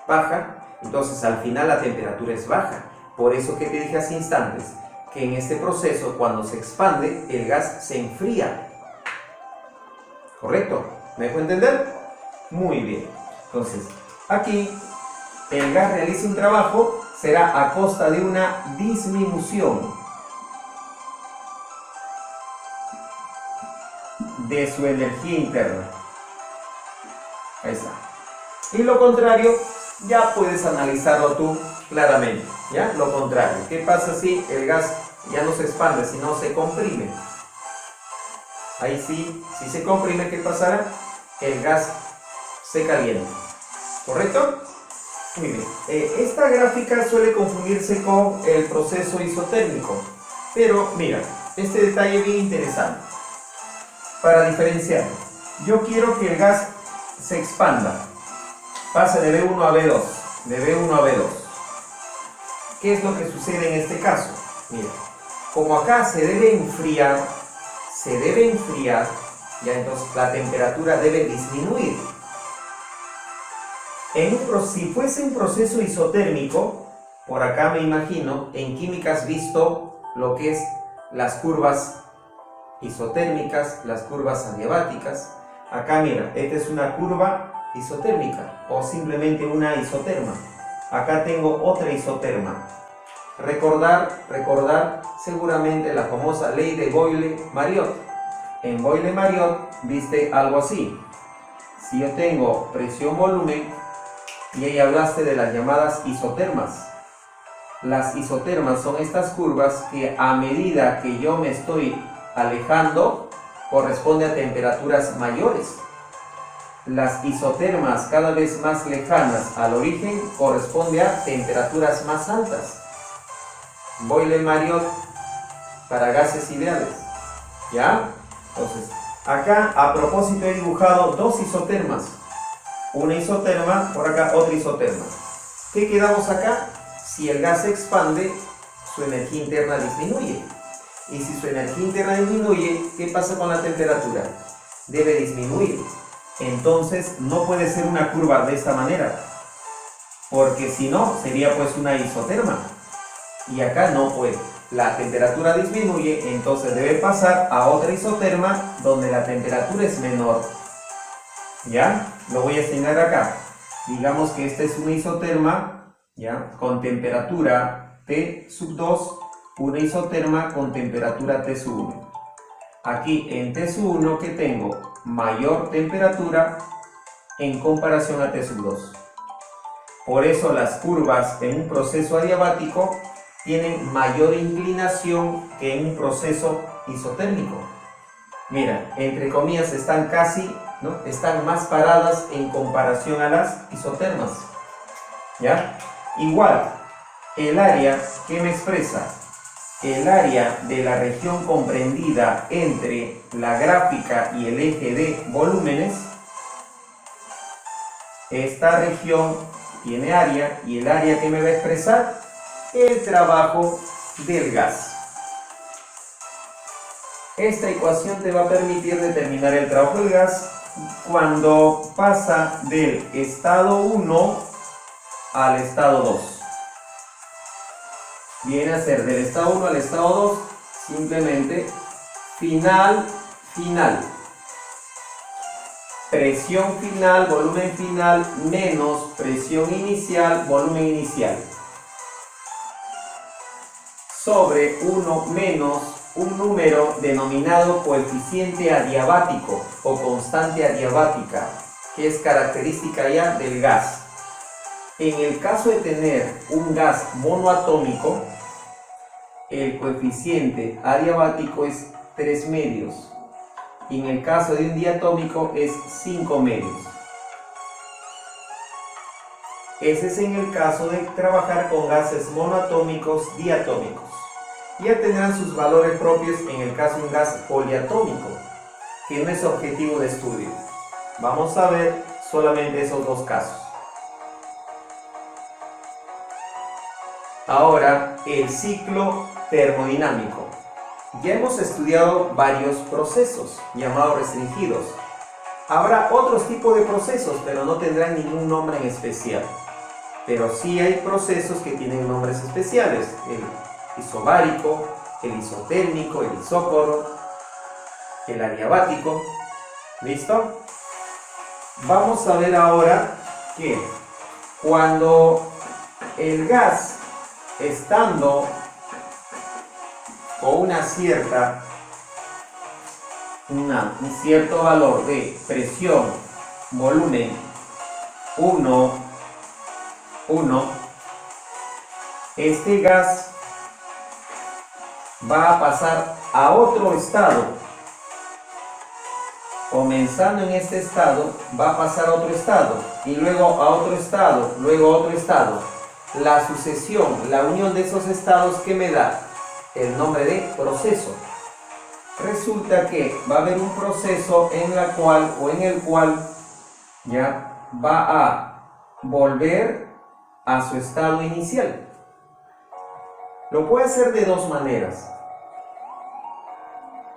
baja, entonces al final la temperatura es baja. Por eso que te dije hace instantes, que en este proceso, cuando se expande, el gas se enfría. ¿Correcto? ¿Me dejo entender? Muy bien. Entonces, aquí el gas realiza un trabajo, será a costa de una disminución de su energía interna. Ahí está. Y lo contrario, ya puedes analizarlo tú claramente. ¿Ya? Lo contrario. ¿Qué pasa si el gas ya no se expande, sino se comprime? Ahí sí, si se comprime, ¿qué pasará? El gas se calienta. ¿Correcto? Muy bien. Esta gráfica suele confundirse con el proceso isotérmico. Pero mira, este detalle bien interesante. Para diferenciar, yo quiero que el gas se expanda. Pase de B1 a B2. De B1 a B2. ¿Qué es lo que sucede en este caso? Mira, como acá se debe enfriar, ya entonces la temperatura debe disminuir. Si fuese un proceso isotérmico, por acá me imagino, en química has visto lo que es las curvas isotérmicas, las curvas adiabáticas. Acá mira, esta es una curva isotérmica o simplemente una isoterma. Acá tengo otra isoterma. Recordar seguramente la famosa ley de Boyle-Mariotte. en Boyle-Marriott viste algo así. Si yo tengo presión-volumen, y ahí hablaste de las llamadas isotermas. Las isotermas son estas curvas que a medida que yo me estoy alejando, corresponde a temperaturas mayores. Las isotermas cada vez más lejanas al origen corresponde a temperaturas más altas. Boyle-Marriott para gases ideales. ¿Ya? Entonces, acá a propósito he dibujado dos isotermas. Una isoterma, por acá otra isoterma. ¿Qué quedamos acá? Si el gas se expande, su energía interna disminuye. Y si su energía interna disminuye, ¿qué pasa con la temperatura? Debe disminuir. Entonces no puede ser una curva de esta manera, porque si no, sería pues una isoterma. Y acá no puede. La temperatura disminuye, entonces debe pasar a otra isoterma donde la temperatura es menor. ¿Ya? Lo voy a señalar acá. Digamos que esta es una isoterma, ¿ya? Con temperatura T sub 2, una isoterma con temperatura T sub 1. Aquí en T sub 1 que tengo mayor temperatura en comparación a T sub 2. Por eso las curvas en un proceso adiabático tienen mayor inclinación que en un proceso isotérmico. Mira, entre comillas están casi, ¿no? Están más paradas en comparación a las isotermas. ¿Ya? Igual, el área que me expresa, el área de la región comprendida entre la gráfica y el eje de volúmenes, esta región tiene área y el área que me va a expresar el trabajo del gas. Esta ecuación te va a permitir determinar el trabajo del gas cuando pasa del estado 1 al estado 2. Viene a ser del estado 1 al estado 2 simplemente final. Presión final, volumen final, menos presión inicial, volumen inicial. Sobre 1 menos un número denominado coeficiente adiabático o constante adiabática, que es característica ya del gas. En el caso de tener un gas monoatómico, el coeficiente adiabático es 3 medios. Y en el caso de un diatómico es 5 medios. Ese es en el caso de trabajar con gases monoatómicos, diatómicos. Ya tendrán sus valores propios en el caso de un gas poliatómico, que no es objetivo de estudio. Vamos a ver solamente esos dos casos. Ahora, el ciclo termodinámico. Ya hemos estudiado varios procesos llamados restringidos. Habrá otros tipos de procesos, pero no tendrán ningún nombre en especial. Pero sí hay procesos que tienen nombres especiales. El isobárico, el isotérmico, el isócoro, el adiabático. ¿Listo? Vamos a ver ahora que cuando el gas, estando con un cierto valor de presión, volumen 1, este gas va a pasar a otro estado. Comenzando en este estado, va a pasar a otro estado, y luego a otro estado, luego a otro estado. La sucesión, la unión de esos estados, ¿qué me da? El nombre de proceso. Resulta que va a haber un proceso en el cual ya va a volver a su estado inicial. Lo puede hacer de dos maneras.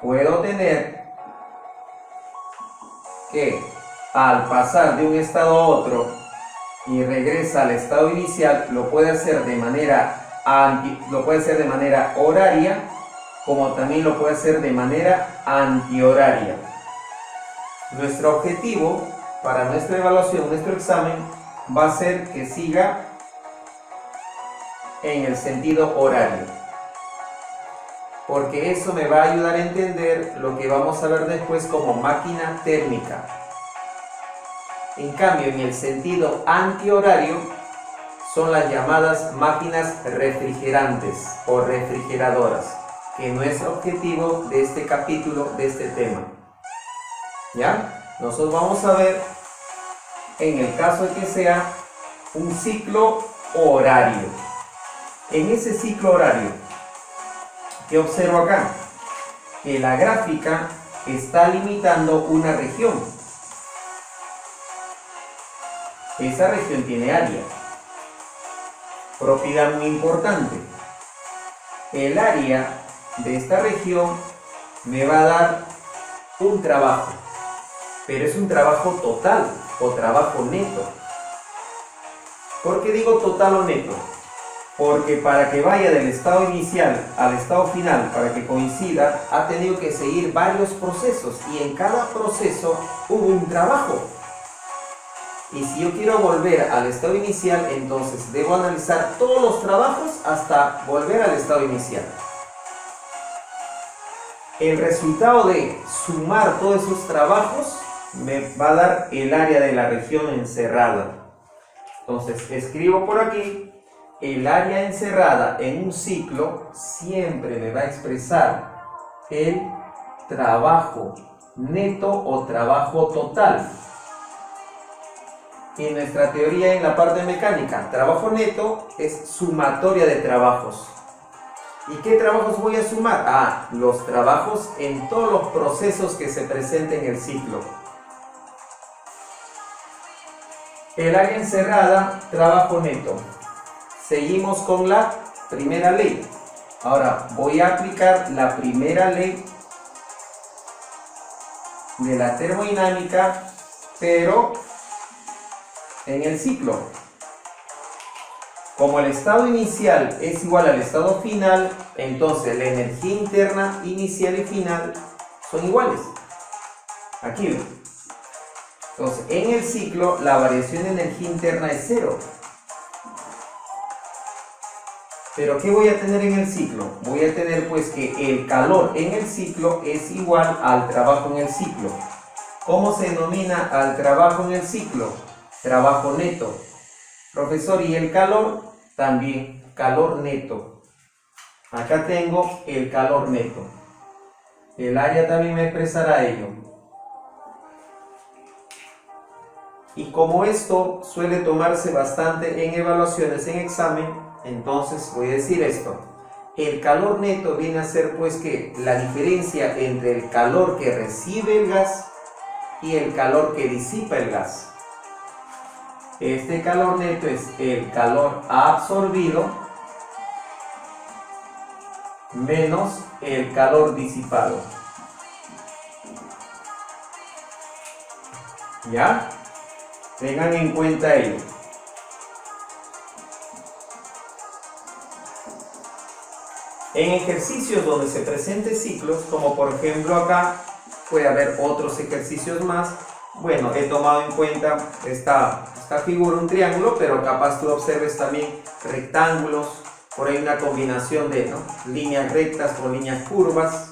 Puedo tener que al pasar de un estado a otro y regresa al estado inicial, lo puede hacer de manera horaria, como también lo puede hacer de manera antihoraria. Nuestro objetivo para nuestra evaluación, nuestro examen, va a ser que siga en el sentido horario. porque eso me va a ayudar a entender lo que vamos a ver después como máquina térmica. En cambio, en el sentido antihorario, son las llamadas máquinas refrigerantes o refrigeradoras, que no es objetivo de este capítulo, de este tema. ¿Ya? Nosotros vamos a ver, en el caso de que sea un ciclo horario. En ese ciclo horario, ¿qué observo acá? Que la gráfica está limitando una región. Esa región tiene área. Propiedad muy importante. El área de esta región me va a dar un trabajo, pero es un trabajo total o trabajo neto. ¿Por qué digo total o neto? Porque para que vaya del estado inicial al estado final, para que coincida, ha tenido que seguir varios procesos y en cada proceso hubo un trabajo. Y si yo quiero volver al estado inicial, entonces debo analizar todos los trabajos hasta volver al estado inicial. El resultado de sumar todos esos trabajos me va a dar el área de la región encerrada. Entonces escribo por aquí, el área encerrada en un ciclo siempre me va a expresar el trabajo neto o trabajo total. En nuestra teoría en la parte mecánica, trabajo neto es sumatoria de trabajos. ¿Y qué trabajos voy a sumar? Los trabajos en todos los procesos que se presenten en el ciclo. El área encerrada, trabajo neto. Seguimos con la primera ley. Ahora voy a aplicar la primera ley de la termodinámica, pero en el ciclo. Como el estado inicial es igual al estado final, entonces la energía interna inicial y final son iguales. Aquí ven. Entonces, en el ciclo la variación de energía interna es 0. Pero ¿qué voy a tener en el ciclo? Voy a tener pues que el calor en el ciclo es igual al trabajo en el ciclo. ¿Cómo se denomina al trabajo en el ciclo? Trabajo neto. Profesor, ¿y el calor? También calor neto. Acá tengo el calor neto. El área también me expresará ello. Y como esto suele tomarse bastante en evaluaciones, en examen, entonces voy a decir esto. El calor neto viene a ser pues que la diferencia entre el calor que recibe el gas y el calor que disipa el gas. Este calor neto es el calor absorbido menos el calor disipado. ¿Ya? Tengan en cuenta ello. En ejercicios donde se presenten ciclos, como por ejemplo acá, puede haber otros ejercicios más. Bueno, he tomado en cuenta esta figura, un triángulo, pero capaz tú observes también rectángulos, por ahí una combinación de líneas rectas con líneas curvas.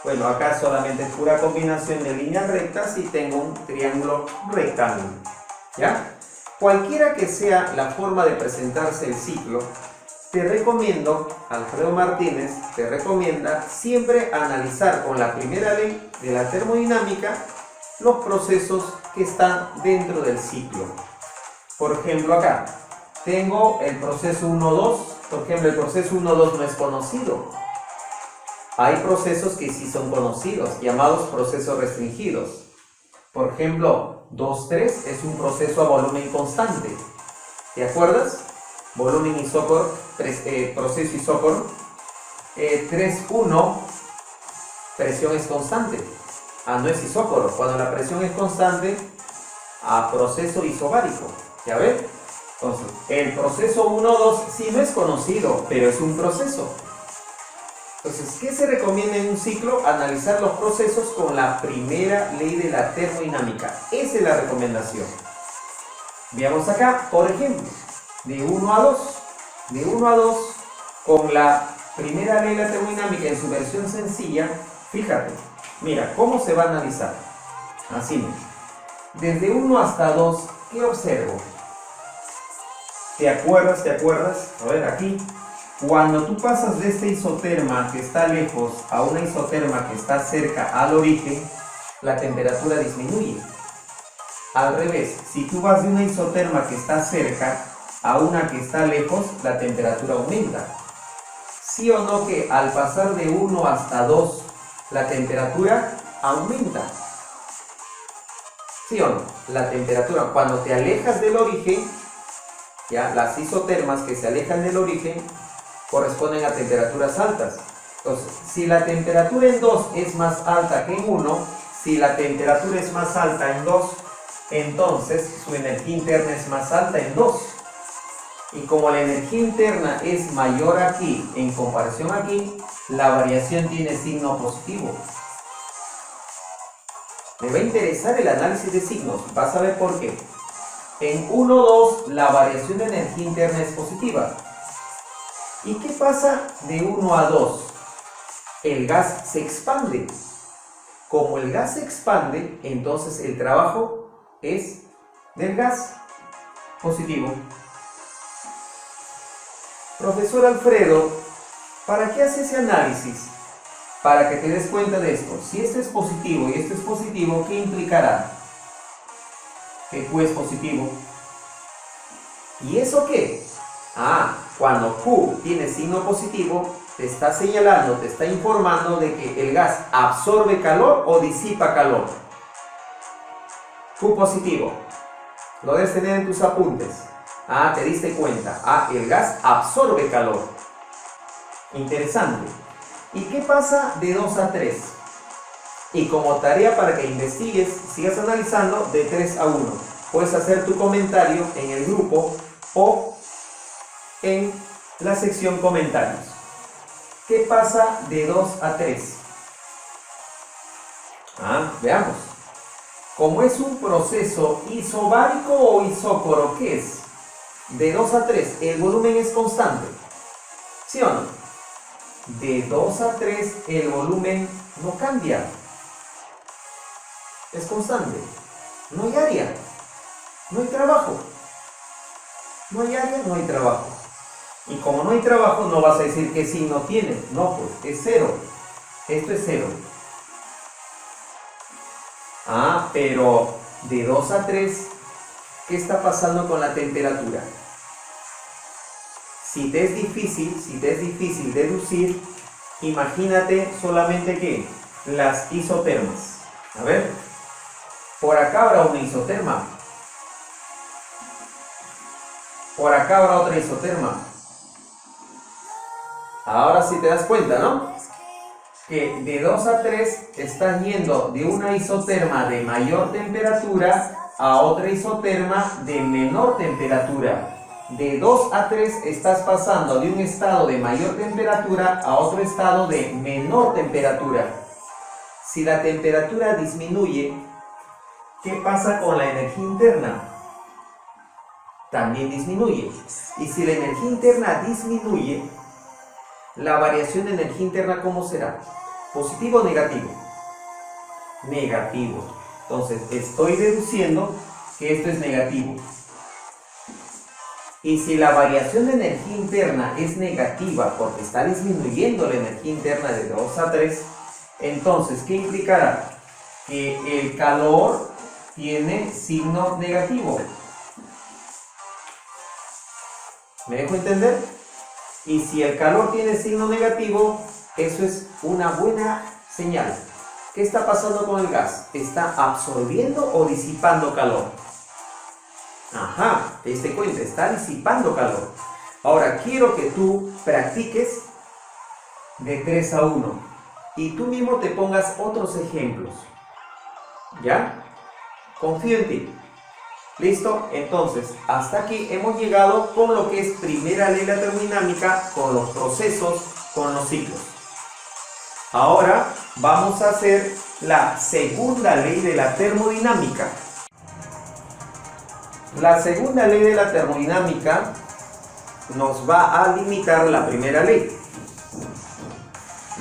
Bueno, acá solamente es pura combinación de líneas rectas y tengo un triángulo rectángulo. ¿Ya? Cualquiera que sea la forma de presentarse el ciclo, te recomiendo, Alfredo Martínez te recomienda siempre analizar con la primera ley de la termodinámica los procesos que están dentro del ciclo. Por ejemplo, acá tengo el proceso 1-2. Por ejemplo, el proceso 1-2 no es conocido. Hay procesos que sí son conocidos, llamados procesos restringidos. Por ejemplo, 2-3 es un proceso a volumen constante. ¿Te acuerdas? Volumen isócoro, proceso isócoro. 3-1, presión es constante. No es isócoro. Cuando la presión es constante, proceso isobárico. ¿Ya ves? Entonces, el proceso 1-2 sí no es conocido, pero es un proceso. Entonces, ¿qué se recomienda en un ciclo? Analizar los procesos con la primera ley de la termodinámica. Esa es la recomendación. Veamos acá, por ejemplo, de 1 a 2. De 1 a 2 con la primera ley de la termodinámica en su versión sencilla, fíjate, mira, ¿cómo se va a analizar? Así mismo. Desde 1 hasta 2, ¿qué observo? ¿Te acuerdas? ¿Te acuerdas? A ver, aquí. Cuando tú pasas de este isoterma que está lejos a una isoterma que está cerca al origen, la temperatura disminuye. Al revés, si tú vas de una isoterma que está cerca a una que está lejos, la temperatura aumenta. ¿Sí o no que al pasar de 1 hasta 2, la temperatura aumenta? ¿Sí o no? La temperatura, cuando te alejas del origen, ya, las isotermas que se alejan del origen corresponden a temperaturas altas. Entonces, si la temperatura en 2 es más alta que en 1, si la temperatura es más alta en 2, entonces su energía interna es más alta en 2. Y como la energía interna es mayor aquí en comparación aquí, la variación tiene signo positivo. Me va a interesar el análisis de signos, vas a ver por qué. En 1, 2, la variación de energía interna es positiva. ¿Y qué pasa de 1 a 2? El gas se expande. Como el gas se expande, entonces el trabajo es del gas positivo. Profesor Alfredo, ¿para qué hace ese análisis? Para que te des cuenta de esto. Si esto es positivo y esto es positivo, ¿qué implicará? Que Q es positivo. ¿Y eso qué? Cuando Q tiene signo positivo, te está señalando, te está informando de que el gas absorbe calor o disipa calor. Q positivo. Lo debes tener en tus apuntes. Te diste cuenta. El gas absorbe calor. Interesante. ¿Y qué pasa de 2 a 3? Y como tarea para que investigues, sigas analizando de 3 a 1. Puedes hacer tu comentario en el grupo o en la sección comentarios. ¿Qué pasa de 2 a 3? Veamos. Como es un proceso isobárico o isócoro, ¿qué es? De 2 a 3, el volumen es constante. ¿Sí o no? De 2 a 3, el volumen no cambia. Es constante. No hay área. No hay trabajo. No hay área, no hay trabajo. Y como no hay trabajo, no vas a decir qué signo tiene. No, pues es 0. Esto es 0. Pero de 2 a 3, ¿qué está pasando con la temperatura? Si te es difícil deducir, imagínate solamente que las isotermas. A ver, por acá habrá una isoterma. Por acá habrá otra isoterma. Ahora sí te das cuenta, ¿no? Que de 2 a 3 estás yendo de una isoterma de mayor temperatura a otra isoterma de menor temperatura. De 2 a 3 estás pasando de un estado de mayor temperatura a otro estado de menor temperatura. Si la temperatura disminuye, ¿qué pasa con la energía interna? También disminuye. Y si la energía interna disminuye, la variación de energía interna, ¿cómo será? ¿Positivo o negativo? Negativo. Entonces, estoy deduciendo que esto es negativo. Y si la variación de energía interna es negativa porque está disminuyendo la energía interna de 2 a 3, entonces, ¿qué implicará? Que el calor tiene signo negativo. ¿Me dejo entender? Y si el calor tiene signo negativo, eso es una buena señal. ¿Qué está pasando con el gas? ¿Está absorbiendo o disipando calor? Te diste cuenta, está disipando calor. Ahora quiero que tú practiques de 3 a 1 y tú mismo te pongas otros ejemplos. ¿Ya? Confío en ti. ¿Listo? Entonces, hasta aquí hemos llegado con lo que es primera ley de la termodinámica, con los procesos, con los ciclos. Ahora vamos a hacer la segunda ley de la termodinámica. La segunda ley de la termodinámica nos va a limitar la primera ley.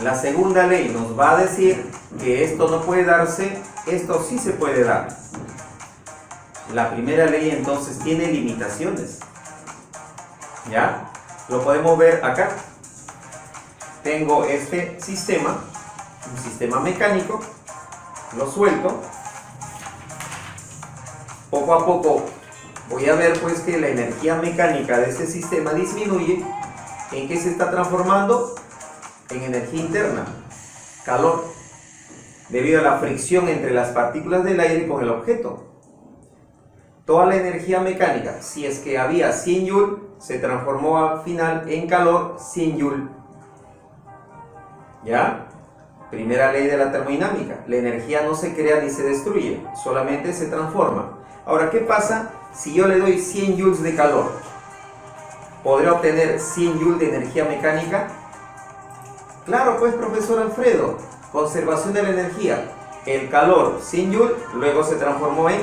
La segunda ley nos va a decir que esto no puede darse, esto sí se puede dar. La primera ley entonces tiene limitaciones. ¿Ya? Lo podemos ver acá. Tengo este sistema, un sistema mecánico, lo suelto. Poco a poco voy a ver pues que la energía mecánica de este sistema disminuye. ¿En qué se está transformando? En energía interna, calor, debido a la fricción entre las partículas del aire con el objeto. Toda la energía mecánica, si es que había 100 joules, se transformó al final en calor 100 joules. ¿Ya? Primera ley de la termodinámica. La energía no se crea ni se destruye, solamente se transforma. Ahora, ¿qué pasa si yo le doy 100 joules de calor? ¿Podré obtener 100 joules de energía mecánica? Claro, pues, profesor Alfredo. Conservación de la energía. El calor, 100 joules, luego se transformó en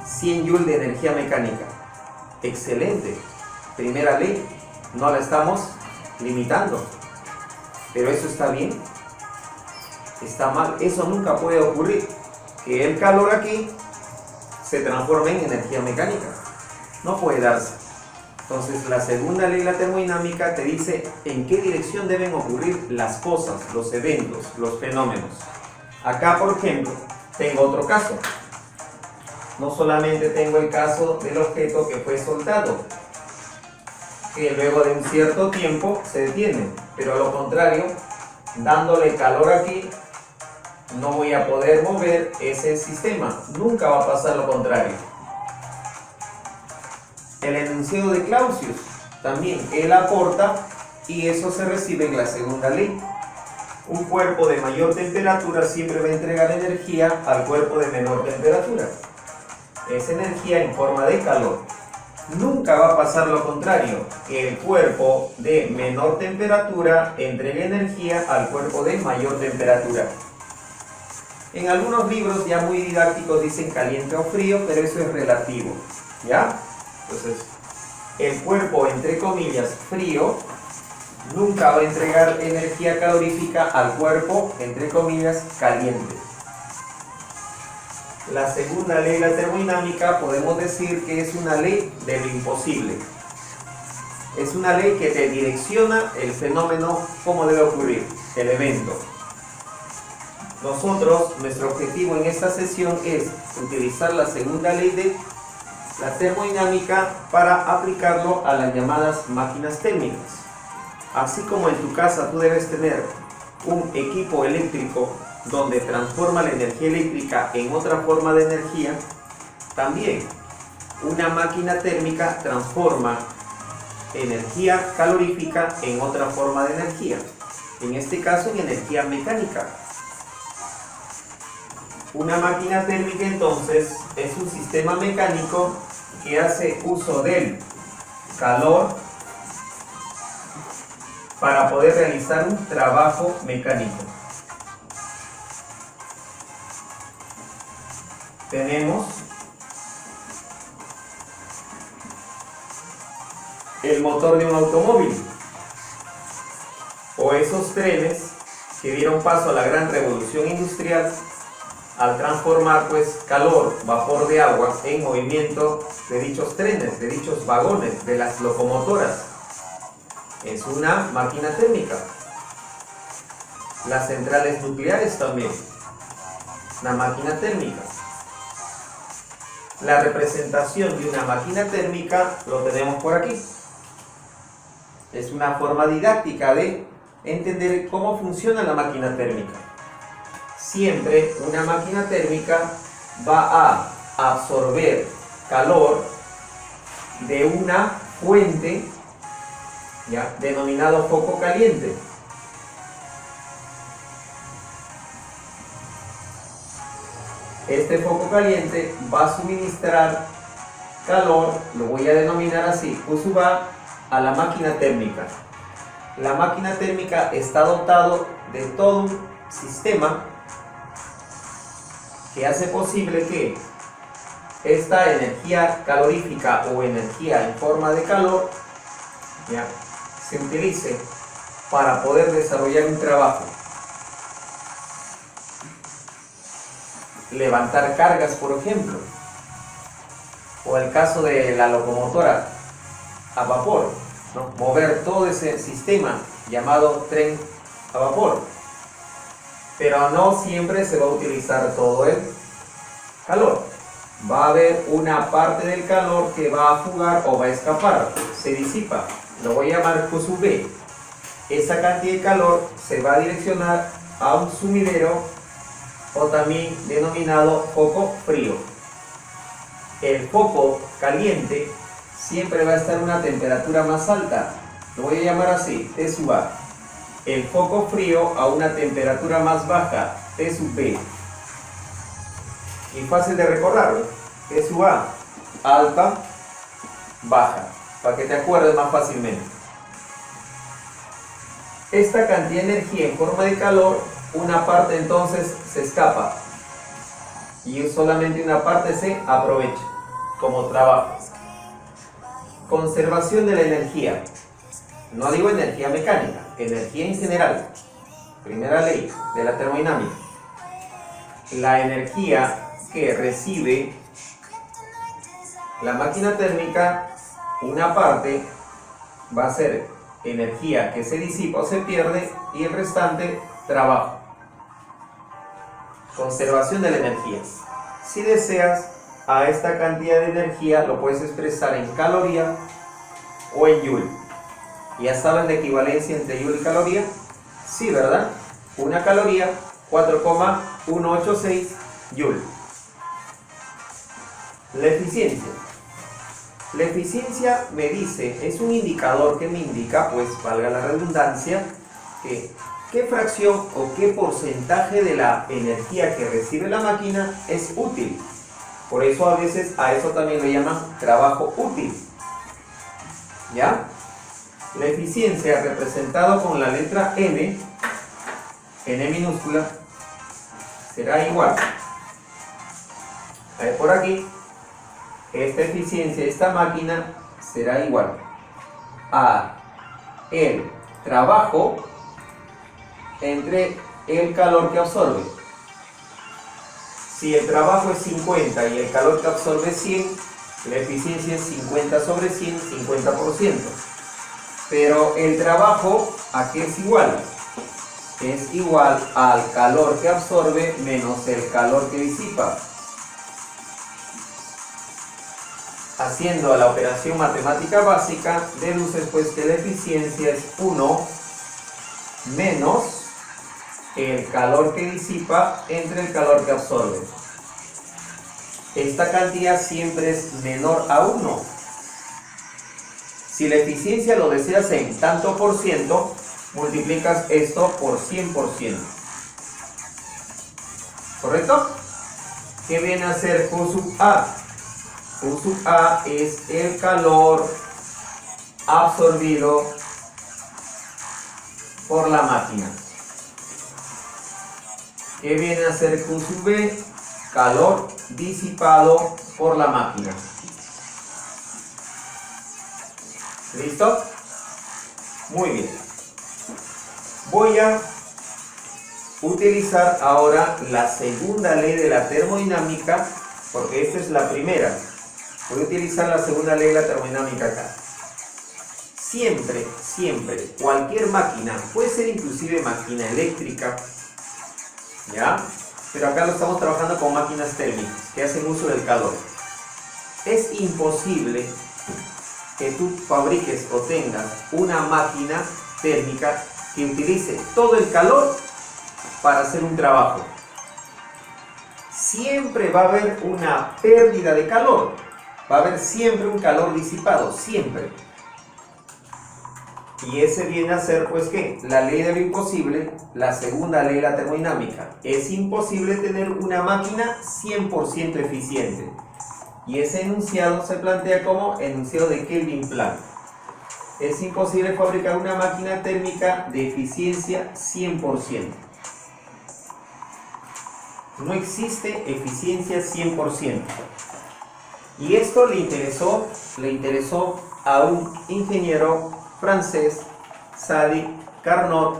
100 joules de energía mecánica. Excelente. Primera ley. No la estamos limitando. Pero eso está bien. Está mal. Eso nunca puede ocurrir. Que el calor aquí se transforme en energía mecánica. No puede darse. Entonces, la segunda ley de la termodinámica te dice en qué dirección deben ocurrir las cosas, los eventos, los fenómenos. Acá, por ejemplo, tengo otro caso. No solamente tengo el caso del objeto que fue soltado, que luego de un cierto tiempo se detiene, pero a lo contrario, dándole calor aquí, no voy a poder mover ese sistema. Nunca va a pasar lo contrario. El enunciado de Clausius, también él aporta y eso se recibe en la segunda ley. Un cuerpo de mayor temperatura siempre va a entregar energía al cuerpo de menor temperatura. Es energía en forma de calor. Nunca va a pasar lo contrario, que el cuerpo de menor temperatura entregue energía al cuerpo de mayor temperatura. En algunos libros ya muy didácticos dicen caliente o frío, pero eso es relativo, ¿ya? Entonces, el cuerpo, entre comillas, frío, nunca va a entregar energía calorífica al cuerpo, entre comillas, caliente. La segunda ley de la termodinámica podemos decir que es una ley de lo imposible. Es una ley que te direcciona el fenómeno, cómo debe ocurrir, el evento. Nosotros, nuestro objetivo en esta sesión es utilizar la segunda ley de la termodinámica para aplicarlo a las llamadas máquinas térmicas. Así como en tu casa tú debes tener un equipo eléctrico donde transforma la energía eléctrica en otra forma de energía, también una máquina térmica transforma energía calorífica en otra forma de energía, en este caso en energía mecánica. Una máquina térmica entonces es un sistema mecánico que hace uso del calor para poder realizar un trabajo mecánico. Tenemos el motor de un automóvil o esos trenes que dieron paso a la gran revolución industrial al transformar pues calor, vapor de agua en movimiento de dichos trenes, de dichos vagones, de las locomotoras. Es una máquina térmica. Las centrales nucleares también, una máquina térmica. La representación de una máquina térmica lo tenemos por aquí. Es una forma didáctica de entender cómo funciona la máquina térmica. Siempre una máquina térmica va a absorber calor de una fuente, ¿ya?, denominado foco caliente. Este foco caliente va a suministrar calor, lo voy a denominar así, USUBA, a la máquina térmica. La máquina térmica está dotado de todo un sistema que hace posible que esta energía calorífica o energía en forma de calor, ¿ya?, se utilice para poder desarrollar un trabajo. levantar cargas, por ejemplo, o el caso de la locomotora a vapor, ¿no? Mover todo ese sistema llamado tren a vapor, pero no siempre se va a utilizar todo el calor. Va a haber una parte del calor que va a fugar o va a escapar, se disipa, lo voy a llamar QSUV. Esa cantidad de calor se va a direccionar a un sumidero o también denominado foco frío. El foco caliente siempre va a estar a una temperatura más alta, lo voy a llamar así, T sub A. El foco frío a una temperatura más baja, T sub B. Y fácil de recordarlo, T sub A, alta, baja, para que te acuerdes más fácilmente. Esta cantidad de energía en forma de calor, una parte entonces se escapa y solamente una parte se aprovecha como trabajo. Conservación de la energía. No digo energía mecánica, energía en general. Primera ley de la termodinámica. La energía que recibe la máquina térmica, una parte va a ser energía que se disipa o se pierde y el restante trabajo. Conservación de la energía. Si deseas, a esta cantidad de energía lo puedes expresar en caloría o en joule. ¿Ya saben la equivalencia entre joule y caloría? Sí, ¿verdad? Una caloría, 4,186 joule. La eficiencia. La eficiencia me dice, es un indicador que me indica, pues valga la redundancia, que qué fracción o qué porcentaje de la energía que recibe la máquina es útil. Por eso a veces a eso también lo llaman trabajo útil. ¿Ya? La eficiencia representado con la letra N, N minúscula, será igual. A ver, por aquí, esta eficiencia de esta máquina será igual a el trabajo entre el calor que absorbe. Si el trabajo es 50 y el calor que absorbe es 100, la eficiencia es 50 sobre 100, 50%. Pero el trabajo, ¿a qué es igual? Es igual al calor que absorbe menos el calor que disipa. Haciendo la operación matemática básica, deduces pues que la eficiencia es 1 menos el calor que disipa entre el calor que absorbe. Esta cantidad siempre es menor a 1. Si la eficiencia lo deseas en tanto por ciento, multiplicas esto por 100%. ¿Correcto? ¿Qué viene a ser Q sub A? Q sub A es el calor absorbido por la máquina. ¿Qué viene a ser Q sub B? Calor disipado por la máquina. ¿Listo? Muy bien. Voy a utilizar ahora la segunda ley de la termodinámica, porque esta es la primera. Voy a utilizar la segunda ley de la termodinámica acá. Siempre, cualquier máquina, puede ser inclusive máquina eléctrica, ¿ya? Pero acá lo estamos trabajando con máquinas térmicas que hacen uso del calor. Es imposible que tú fabriques o tengas una máquina térmica que utilice todo el calor para hacer un trabajo. Siempre va a haber una pérdida de calor. Va a haber siempre un calor disipado, siempre. Y ese viene a ser, pues, ¿qué? La ley de lo imposible, la segunda ley de la termodinámica. Es imposible tener una máquina 100% eficiente. Y ese enunciado se plantea como enunciado de Kelvin Planck. Es imposible fabricar una máquina térmica de eficiencia 100%. No existe eficiencia 100%. Y esto le interesó a un ingeniero francés, Sadi Carnot,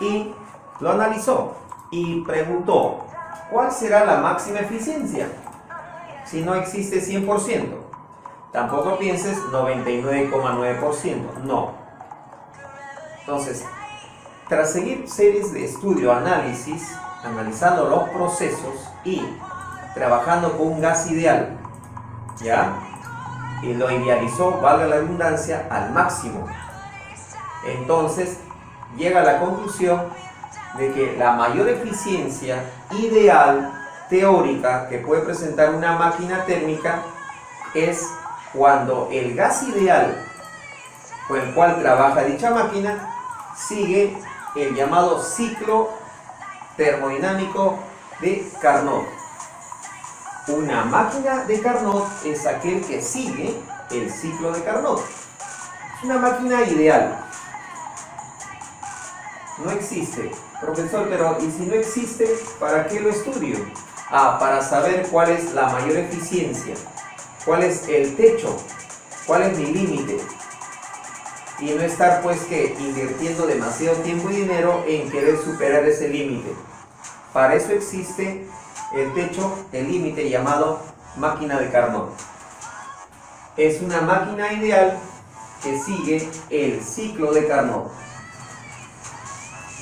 y lo analizó y preguntó, ¿cuál será la máxima eficiencia? Si no existe 100%. Tampoco pienses 99,9%. No. Entonces, tras seguir series de estudio, análisis, analizando los procesos y trabajando con un gas ideal, ¿ya? Y lo idealizó, valga la redundancia, al máximo. Entonces, llega a la conclusión de que la mayor eficiencia ideal teórica que puede presentar una máquina térmica es cuando el gas ideal con el cual trabaja dicha máquina sigue el llamado ciclo termodinámico de Carnot. Una máquina de Carnot es aquel que sigue el ciclo de Carnot. Es una máquina ideal. No existe. Profesor, pero ¿y si no existe, para qué lo estudio? Para saber cuál es la mayor eficiencia, cuál es el techo, cuál es mi límite. Y no estar pues que invirtiendo demasiado tiempo y dinero en querer superar ese límite. Para eso existe el techo, el límite llamado máquina de Carnot. Es una máquina ideal que sigue el ciclo de Carnot.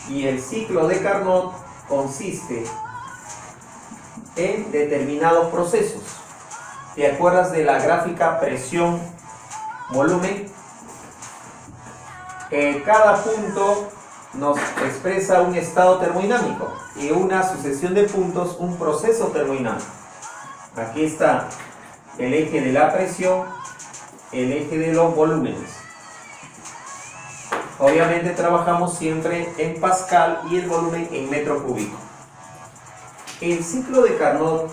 Y el ciclo de Carnot consiste en determinados procesos. ¿Te acuerdas de la gráfica presión-volumen? Cada punto nos expresa un estado termodinámico y una sucesión de puntos, un proceso termodinámico. Aquí está el eje de la presión, el eje de los volúmenes. Obviamente trabajamos siempre en Pascal y el volumen en metro cúbico. El ciclo de Carnot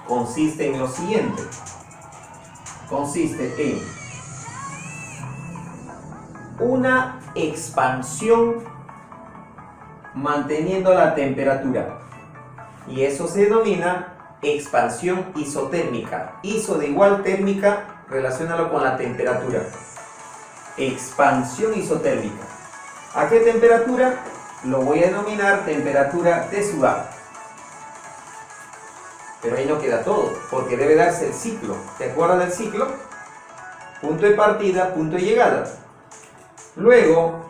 consiste en lo siguiente. Consiste en una expansión manteniendo la temperatura. Y eso se denomina expansión isotérmica. Iso de igual, térmica, relaciónalo con la temperatura. Expansión isotérmica. ¿A qué temperatura? Lo voy a denominar temperatura de sudado. Pero ahí no queda todo, porque debe darse el ciclo. ¿Te acuerdas del ciclo? Punto de partida, punto de llegada. Luego,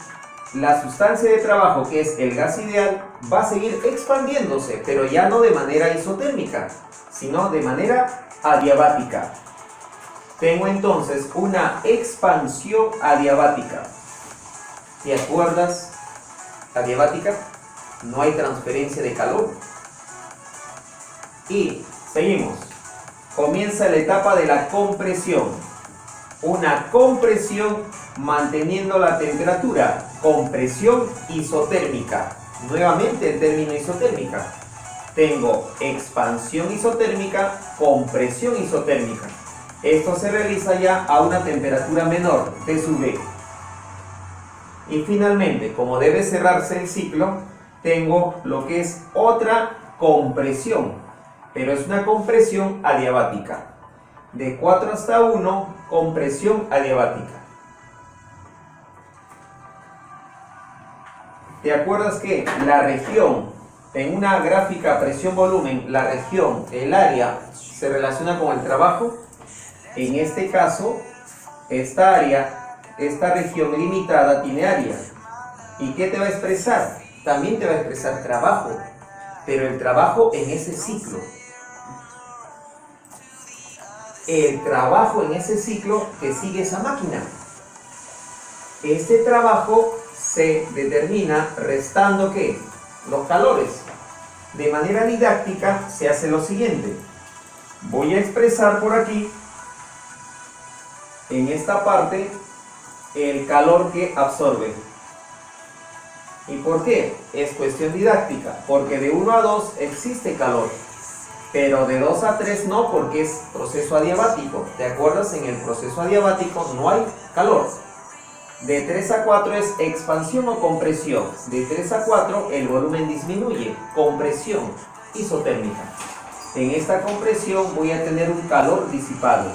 la sustancia de trabajo, que es el gas ideal, va a seguir expandiéndose, pero ya no de manera isotérmica, sino de manera adiabática. Tengo entonces una expansión adiabática. ¿Te acuerdas? Adiabática, no hay transferencia de calor. Y seguimos. Comienza la etapa de la compresión. Una compresión manteniendo la temperatura. Compresión isotérmica. Nuevamente el término isotérmica. Tengo expansión isotérmica, compresión isotérmica. Esto se realiza ya a una temperatura menor, T sub B. Y finalmente, como debe cerrarse el ciclo, tengo lo que es otra compresión, pero es una compresión adiabática. De 4 hasta 1, compresión adiabática. ¿Te acuerdas que la región, en una gráfica presión-volumen, la región, el área, se relaciona con el trabajo? En este caso, esta área, esta región limitada tiene área. ¿Y qué te va a expresar? También te va a expresar trabajo, pero el trabajo en ese ciclo. El trabajo en ese ciclo que sigue esa máquina. Este trabajo se determina restando ¿qué? Los calores. De manera didáctica se hace lo siguiente. Voy a expresar por aquí, en esta parte, el calor que absorbe. ¿Y por qué? Es cuestión didáctica, porque de 1 a 2 existe calor, pero de 2 a 3 no, porque es proceso adiabático. ¿Te acuerdas? En el proceso adiabático no hay calor. De 3 a 4 es expansión o compresión. De 3 a 4 el volumen disminuye, compresión isotérmica. En esta compresión voy a tener un calor disipado.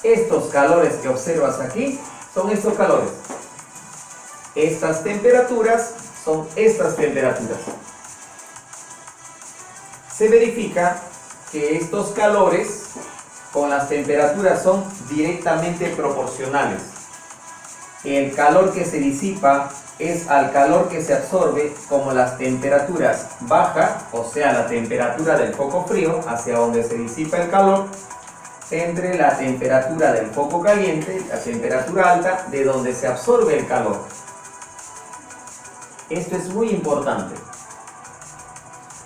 Estos calores que observas aquí son estos calores. Estas temperaturas son son estas temperaturas. Se verifica que estos calores con las temperaturas son directamente proporcionales. El calor que se disipa es al calor que se absorbe, como las temperaturas bajan, o sea la temperatura del foco frío hacia donde se disipa el calor, entre la temperatura del foco caliente, la temperatura alta, de donde se absorbe el calor. Esto es muy importante.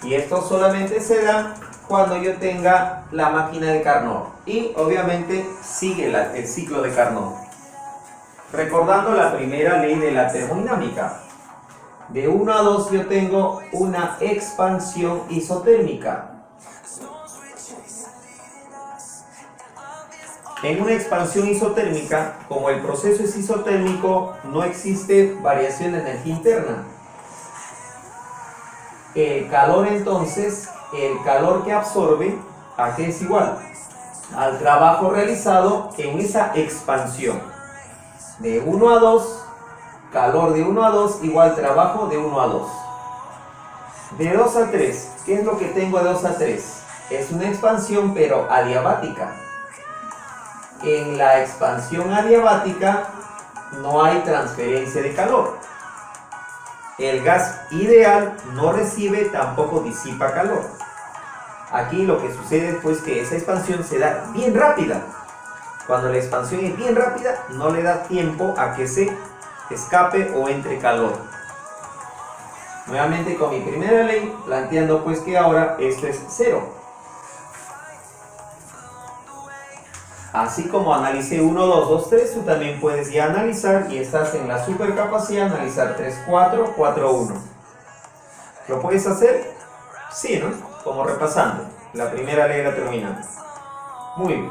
Y esto solamente se da cuando yo tenga la máquina de Carnot. Y obviamente sigue el ciclo de Carnot. Recordando la primera ley de la termodinámica. De 1 a 2 yo tengo una expansión isotérmica. En una expansión isotérmica, como el proceso es isotérmico, no existe variación de energía interna. El calor entonces, el calor que absorbe, ¿a qué es igual? Al trabajo realizado en esa expansión. De 1 a 2, calor de 1 a 2 igual trabajo de 1 a 2. De 2 a 3, ¿qué es lo que tengo de 2 a 3? Es una expansión pero adiabática. En la expansión adiabática no hay transferencia de calor. El gas ideal no recibe, tampoco disipa calor. Aquí lo que sucede es pues que esa expansión se da bien rápida. Cuando la expansión es bien rápida, no le da tiempo a que se escape o entre calor. Nuevamente con mi primera ley, planteando pues que ahora esto es 0. Así como analicé 1, 2, 2, 3, tú también puedes ya analizar, y estás en la supercapacidad, analizar 3, 4, 4, 1. ¿Lo puedes hacer? Sí, ¿no? Como repasando la primera ley de la termodinámica. Muy bien.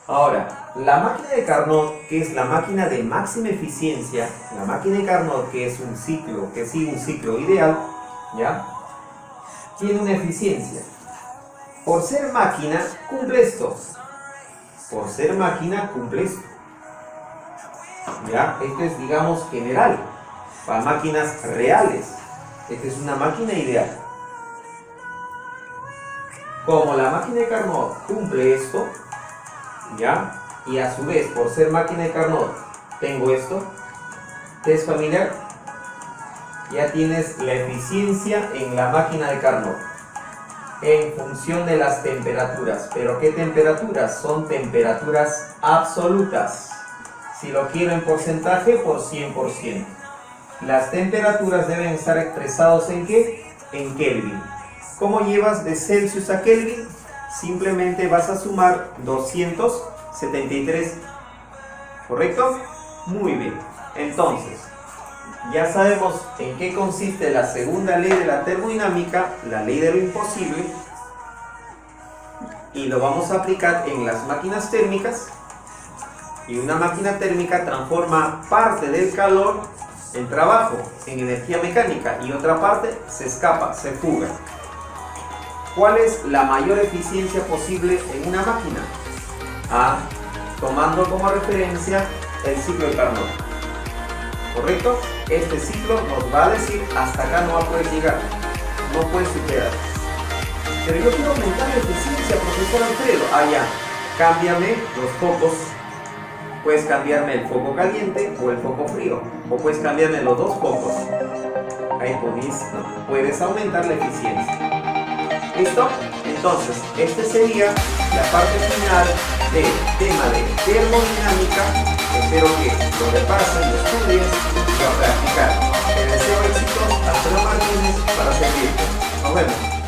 Ahora, la máquina de Carnot, que es la máquina de máxima eficiencia, la máquina de Carnot, que es un ciclo, que sigue un ciclo ideal, ¿ya? Tiene una eficiencia. Por ser máquina, cumple esto. Por ser máquina, cumple esto. ¿Ya? Esto es, digamos, general. Para máquinas reales. Esta es una máquina ideal. Como la máquina de Carnot cumple esto, ¿ya? Y a su vez, por ser máquina de Carnot, tengo esto. ¿Te es familiar? Ya tienes la eficiencia en la máquina de Carnot. En función de las temperaturas. ¿Pero qué temperaturas? Son temperaturas absolutas. Si lo quiero en porcentaje, por 100%. Las temperaturas deben estar expresados ¿en qué? En Kelvin. ¿Cómo llevas de Celsius a Kelvin? Simplemente vas a sumar 273. ¿Correcto? Muy bien. Entonces, ya sabemos en qué consiste la segunda ley de la termodinámica, la ley de lo imposible, y lo vamos a aplicar en las máquinas térmicas. Y una máquina térmica transforma parte del calor en trabajo, en energía mecánica, y otra parte se escapa, se fuga. ¿Cuál es la mayor eficiencia posible en una máquina? Tomando como referencia el ciclo de Carnot. ¿Correcto? Este ciclo nos va a decir hasta acá no va a poder llegar, no puede superar. Pero yo quiero aumentar la eficiencia, profesor Alfredo. Ya, cámbiame los focos. Puedes cambiarme el foco caliente o el foco frío, o puedes cambiarme los dos focos. Ahí puedes aumentar la eficiencia. ¿Listo? Entonces, este sería la parte final del tema de termodinámica. Espero que lo repasen, lo estudien y lo practicar. Te deseo éxitos. Alfredo Martínez para servirte. Nos vemos.